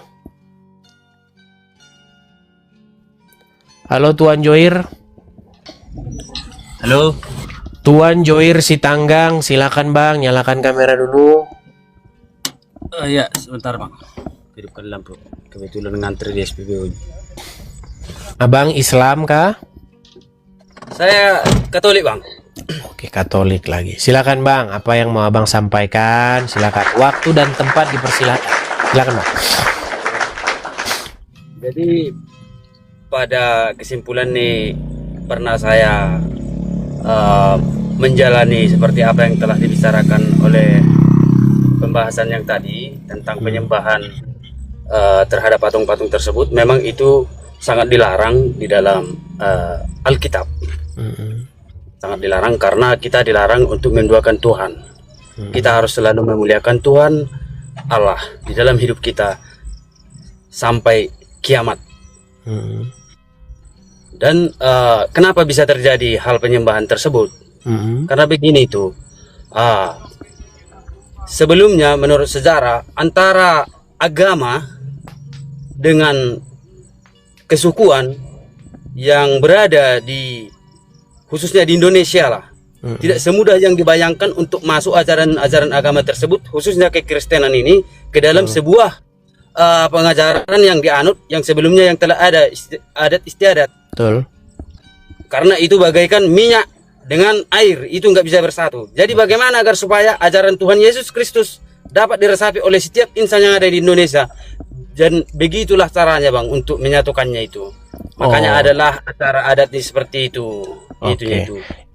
Halo Tuan Joir. Halo. Tuan Joir Sitanggang, silakan Bang, nyalakan kamera dulu. Ya, sebentar Bang. Hidupkan lampu. Kebetulan ngantri di SPBU. Abang Islam kah? Saya Katolik Bang. Oke, Katolik lagi. Silakan Bang, apa yang mau Abang sampaikan? Silakan. Waktu dan tempat dipersilakan. Silakan Bang. Jadi pada kesimpulan nih, pernah saya menjalani seperti apa yang telah dibicarakan oleh pembahasan yang tadi tentang penyembahan terhadap patung-patung tersebut. Memang itu sangat dilarang di dalam Alkitab. Sangat dilarang karena kita dilarang untuk menduakan Tuhan. Kita harus selalu memuliakan Tuhan Allah di dalam hidup kita sampai kiamat. Dan kenapa bisa terjadi hal penyembahan tersebut? Karena begini itu, sebelumnya menurut sejarah antara agama dengan kesukuan yang berada di khususnya di Indonesia lah, tidak semudah yang dibayangkan untuk masuk ajaran-ajaran agama tersebut, khususnya kekristenan ini, ke dalam sebuah pengajaran yang dianut yang sebelumnya yang telah ada adat istiadat. Betul. Karena itu bagaikan minyak dengan air, itu nggak bisa bersatu. Jadi bagaimana agar supaya ajaran Tuhan Yesus Kristus dapat diresapi oleh setiap insan yang ada di Indonesia? Dan begitulah caranya Bang untuk menyatukannya itu. Makanya adalah acara adat seperti itu. Oke.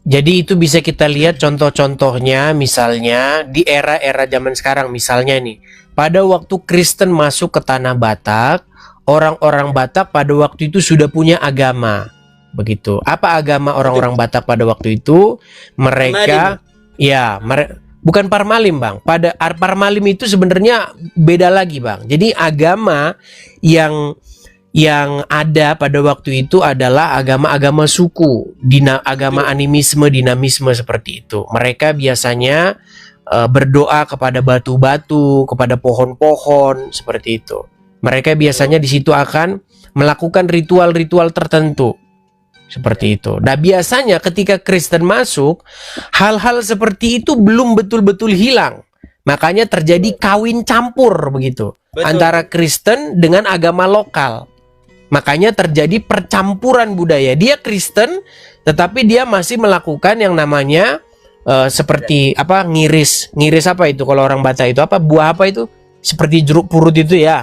Jadi itu bisa kita lihat contoh-contohnya, misalnya di era-era zaman sekarang, misalnya nih, pada waktu Kristen masuk ke tanah Batak, orang-orang Batak pada waktu itu sudah punya agama. Begitu. Apa agama orang-orang Batak pada waktu itu? Mereka bukan Parmalim, Bang. Pada Parmalim itu sebenarnya beda lagi, Bang. Jadi agama yang ada pada waktu itu adalah agama-agama suku, agama animisme, dinamisme seperti itu. Mereka biasanya berdoa kepada batu-batu, kepada pohon-pohon seperti itu. Mereka biasanya di situ akan melakukan ritual-ritual tertentu seperti itu. Nah, biasanya ketika Kristen masuk, hal-hal seperti itu belum betul-betul hilang. Makanya terjadi kawin campur begitu. Betul. Antara Kristen dengan agama lokal. Makanya terjadi percampuran budaya. Dia Kristen, tetapi dia masih melakukan yang namanya seperti apa, ngiris apa itu kalau orang Batak itu apa, buah apa itu, seperti jeruk purut itu ya.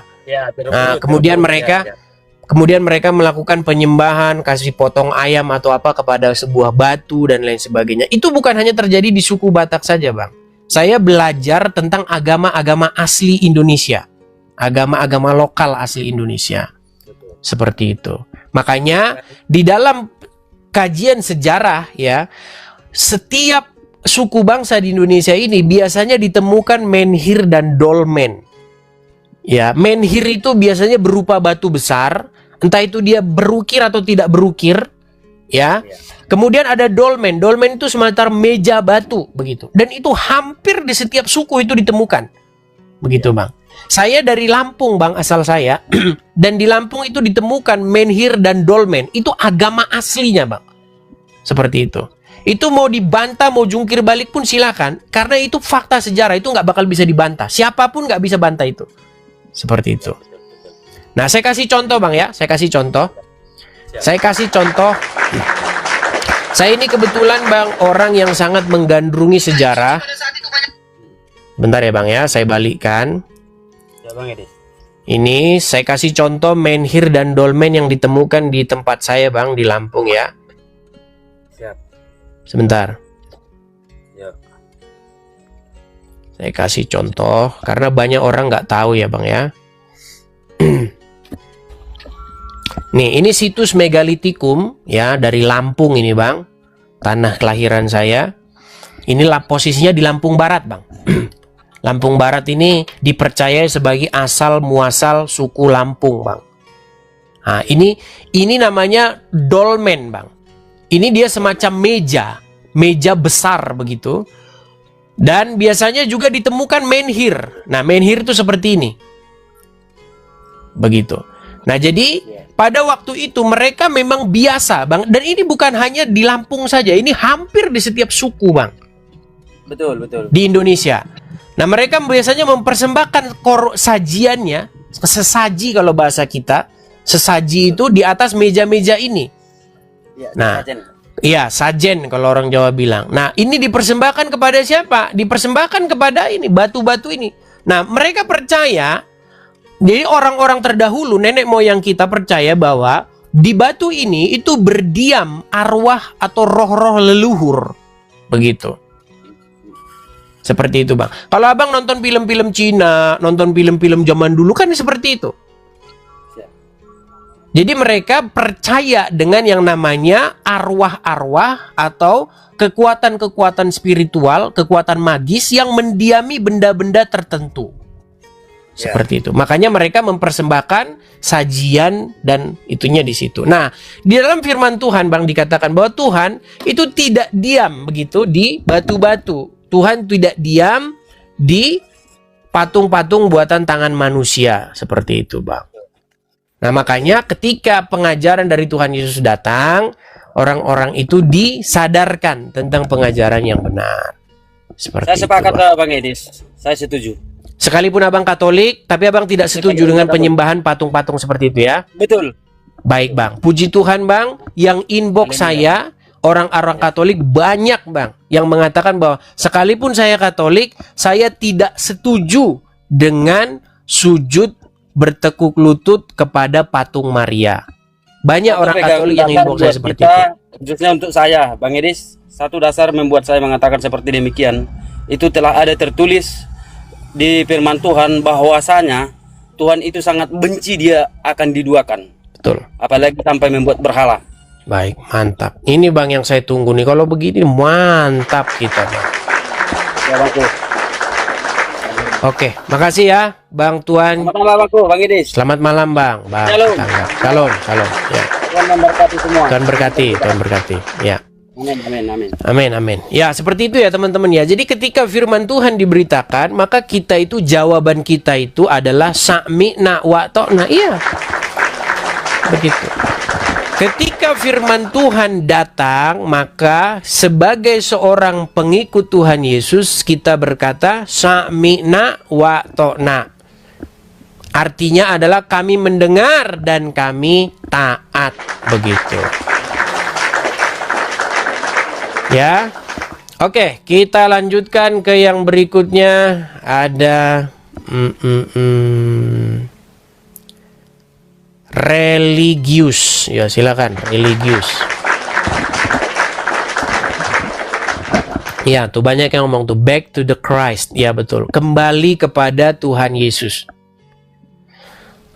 Nah, kemudian mereka melakukan penyembahan, kasih potong ayam atau apa kepada sebuah batu dan lain sebagainya. Itu bukan hanya terjadi di suku Batak saja, Bang. Saya belajar tentang agama-agama asli Indonesia, agama-agama lokal asli Indonesia. Seperti itu. Makanya di dalam kajian sejarah ya, setiap suku bangsa di Indonesia ini biasanya ditemukan menhir dan dolmen. Ya, menhir itu biasanya berupa batu besar, entah itu dia berukir atau tidak berukir, ya. Kemudian ada dolmen. Dolmen itu semacam meja batu begitu. Dan itu hampir di setiap suku itu ditemukan. Begitu, Bang. Saya dari Lampung Bang, asal saya. Dan di Lampung itu ditemukan menhir dan dolmen. Itu agama aslinya Bang. Seperti itu. Itu mau dibantah, mau jungkir balik pun silakan. Karena itu fakta sejarah, itu nggak bakal bisa dibantah. Siapapun nggak bisa bantah itu. Seperti itu. Nah, saya kasih contoh Bang ya. Saya kasih contoh. Saya ini kebetulan Bang, orang yang sangat menggandrungi sejarah. Bentar ya Bang ya, saya balikkan. Ya Bang Edis. Ini saya kasih contoh menhir dan dolmen yang ditemukan di tempat saya Bang, di Lampung ya. Siap. Sebentar. Ya. Saya kasih contoh, karena banyak orang nggak tahu ya Bang ya. Nih, ini situs Megalitikum ya, dari Lampung ini Bang. Tanah kelahiran saya. Inilah posisinya di Lampung Barat Bang. Lampung Barat ini dipercaya sebagai asal muasal suku Lampung Bang. Nah, ini namanya dolmen Bang. Ini dia semacam meja besar begitu. Dan biasanya juga ditemukan menhir. Nah, menhir itu seperti ini. Begitu. Nah, jadi pada waktu itu mereka memang biasa Bang. Dan ini bukan hanya di Lampung saja. Ini hampir di setiap suku Bang. Betul. Di Indonesia. Nah, mereka biasanya mempersembahkan sajiannya, sesaji kalau bahasa kita. Sesaji itu di atas meja-meja ini. Ya, Nah, sajen. iya, sajen kalau orang Jawa bilang. Nah, ini dipersembahkan kepada siapa? Dipersembahkan kepada ini, batu-batu ini. Nah, mereka percaya, jadi orang-orang terdahulu, nenek moyang kita percaya bahwa di batu ini itu berdiam arwah atau roh-roh leluhur. Begitu. Seperti itu Bang. Kalau Abang nonton film-film Cina, nonton film-film zaman dulu kan seperti itu. Jadi mereka percaya dengan yang namanya arwah-arwah atau kekuatan-kekuatan spiritual, kekuatan magis yang mendiami benda-benda tertentu. Seperti itu. Makanya mereka mempersembahkan sajian dan itunya di situ. Nah, di dalam firman Tuhan Bang dikatakan bahwa Tuhan itu tidak diam begitu di batu-batu. Tuhan tidak diam di patung-patung buatan tangan manusia. Seperti itu Bang. Nah, makanya ketika pengajaran dari Tuhan Yesus datang, orang-orang itu disadarkan tentang pengajaran yang benar. Seperti Saya sepakat itu, Bang. Bang Edis. Saya setuju. Sekalipun Abang Katolik, tapi Abang tidak setuju dengan penyembahan patung-patung seperti itu ya? Betul. Baik Bang, puji Tuhan Bang, yang inbox saya, orang-orang Katolik banyak Bang, yang mengatakan bahwa sekalipun saya Katolik, saya tidak setuju dengan sujud bertekuk lutut kepada patung Maria. Banyak orang Katolik yang inbox saya seperti itu. Khususnya untuk saya, Bang Edis, satu dasar membuat saya mengatakan seperti demikian. Itu telah ada tertulis di firman Tuhan bahwasanya Tuhan itu sangat benci dia akan diduakan. Betul. Apalagi sampai membuat berhala. Baik, mantap. Ini Bang yang saya tunggu nih. Kalau begini mantap kita Bang. Ya Bangku. Oke, makasih ya Bang Tuan. Selamat malam Bangku, Bang Edis. Selamat malam Bang. Bang. Shalom. Shalom, shalom. Ya. Tuhan memberkati semua. Tuhan berkati, Tuhan berkati. Ya. Amin, amin, amin. Amin, amin. Ya, seperti itu ya teman-teman ya. Jadi ketika firman Tuhan diberitakan, maka kita itu, jawaban kita itu adalah sami'na wa ta'na. Iya. Begitu. Ketika firman Tuhan datang, maka sebagai seorang pengikut Tuhan Yesus, kita berkata sami'na wa ta'na. Artinya adalah kami mendengar dan kami taat. Begitu. Ya. Oke, kita lanjutkan ke yang berikutnya. Ada religius. Ya, silakan, religius. Ya, tuh banyak yang ngomong tuh back to the Christ. Ya, betul. Kembali kepada Tuhan Yesus.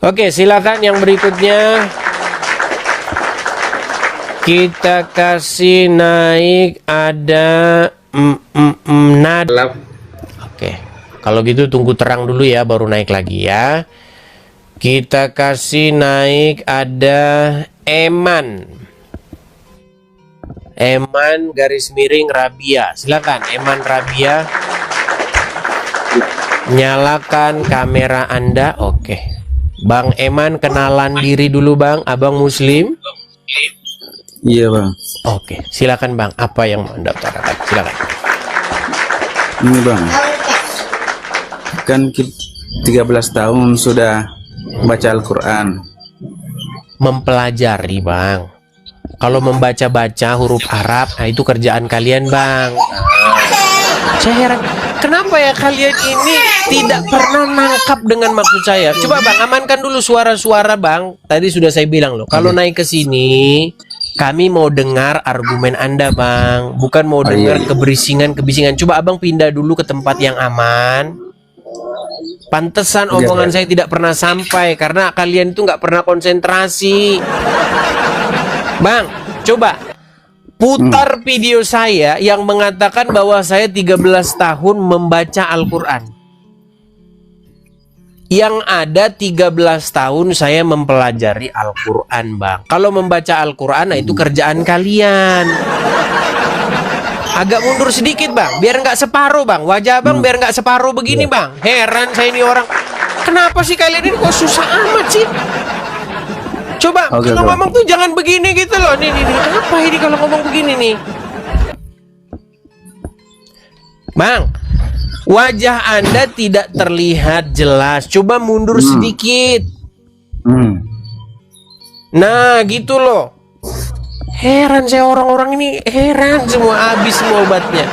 Oke, silakan yang berikutnya. Kita kasih naik ada nada. Oke. Kalau gitu tunggu terang dulu ya, baru naik lagi ya. Kita kasih naik ada Eman. Eman garis miring Rabia. Silakan Eman Rabia. Nyalakan kamera Anda. Oke. Bang Eman, kenalan diri dulu Bang. Abang Muslim. Iya bang. Oke, silakan Bang. Apa yang mau Anda utarakan? Silakan. Ini bang. Kan 13 tahun sudah baca Al-Quran. Mempelajari Bang. Kalau membaca-baca huruf Arab, nah itu kerjaan kalian Bang. Saya heran, kenapa ya kalian ini tidak pernah nangkap dengan maksud saya? Coba Bang, amankan dulu suara-suara Bang. Tadi sudah saya bilang loh, kalau naik ke sini, kami mau dengar argumen Anda Bang, bukan mau dengar kebisingan-kebisingan. Coba Abang pindah dulu ke tempat yang aman. Pantesan omongan saya tidak pernah sampai karena kalian itu nggak pernah konsentrasi. Bang, coba putar video saya yang mengatakan bahwa saya 13 tahun membaca Al-Quran. Yang ada 13 tahun saya mempelajari Al-Quran Bang. Kalau membaca Al-Quran, nah itu kerjaan kalian. Agak mundur sedikit Bang, biar nggak separuh Bang. Wajah Bang biar nggak separuh begini Bang. Heran saya ini orang. Kenapa sih kalian ini kok susah amat sih? Coba kalau ngomong tuh jangan begini gitu loh. Nih. Kenapa ini kalau ngomong begini nih? Bang, wajah Anda tidak terlihat jelas. Coba mundur sedikit. Nah, gitu loh. Heran saya orang-orang ini, heran semua, habis semua obatnya.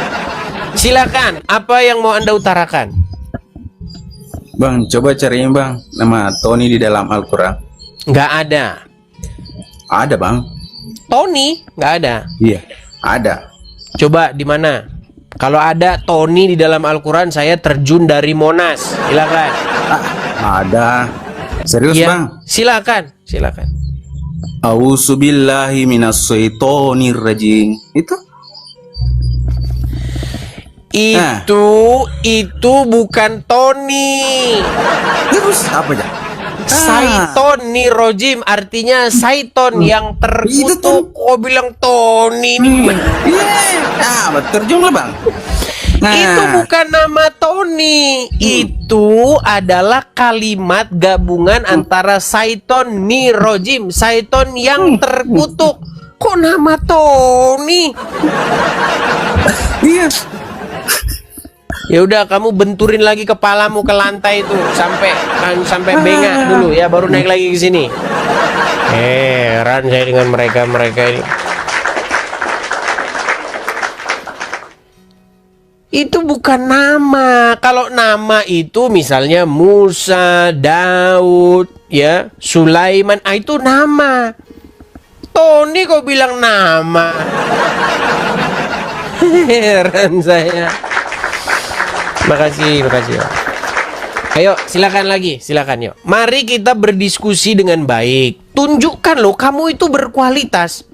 Silakan, apa yang mau Anda utarakan? Bang, coba cariin bang nama Tony di dalam Al-Quran. Nggak ada. Ada bang. Tony nggak ada. Iya, ada. Coba di mana? Kalau ada Tony di dalam Al-Quran, saya terjun dari Monas. Silakan. Ada. Serius Ya, bang? silakan. A'udzubillahi minasyaitonir rajim. Itu bukan Tony. Terus apa ya? Saiton nih rojim, artinya Saiton yang terkutuk. Kok bilang Tony ini? Terjemah bang. Itu bukan nama Tony. Itu adalah kalimat gabungan antara Saiton nih rojim, Saiton yang terkutuk. Kok nama Tony? Iya. Ya udah, kamu benturin lagi kepalamu ke lantai itu sampai bengak dulu ya, baru naik lagi ke sini. Heran saya dengan mereka ini. Itu bukan nama. Kalau nama itu misalnya Musa, Daud, ya, Sulaiman, itu nama. Tony kok bilang nama? Heran saya. Makasih. Ayo, silakan lagi, silakan yuk. Mari kita berdiskusi dengan baik. Tunjukkan loh, kamu itu berkualitas.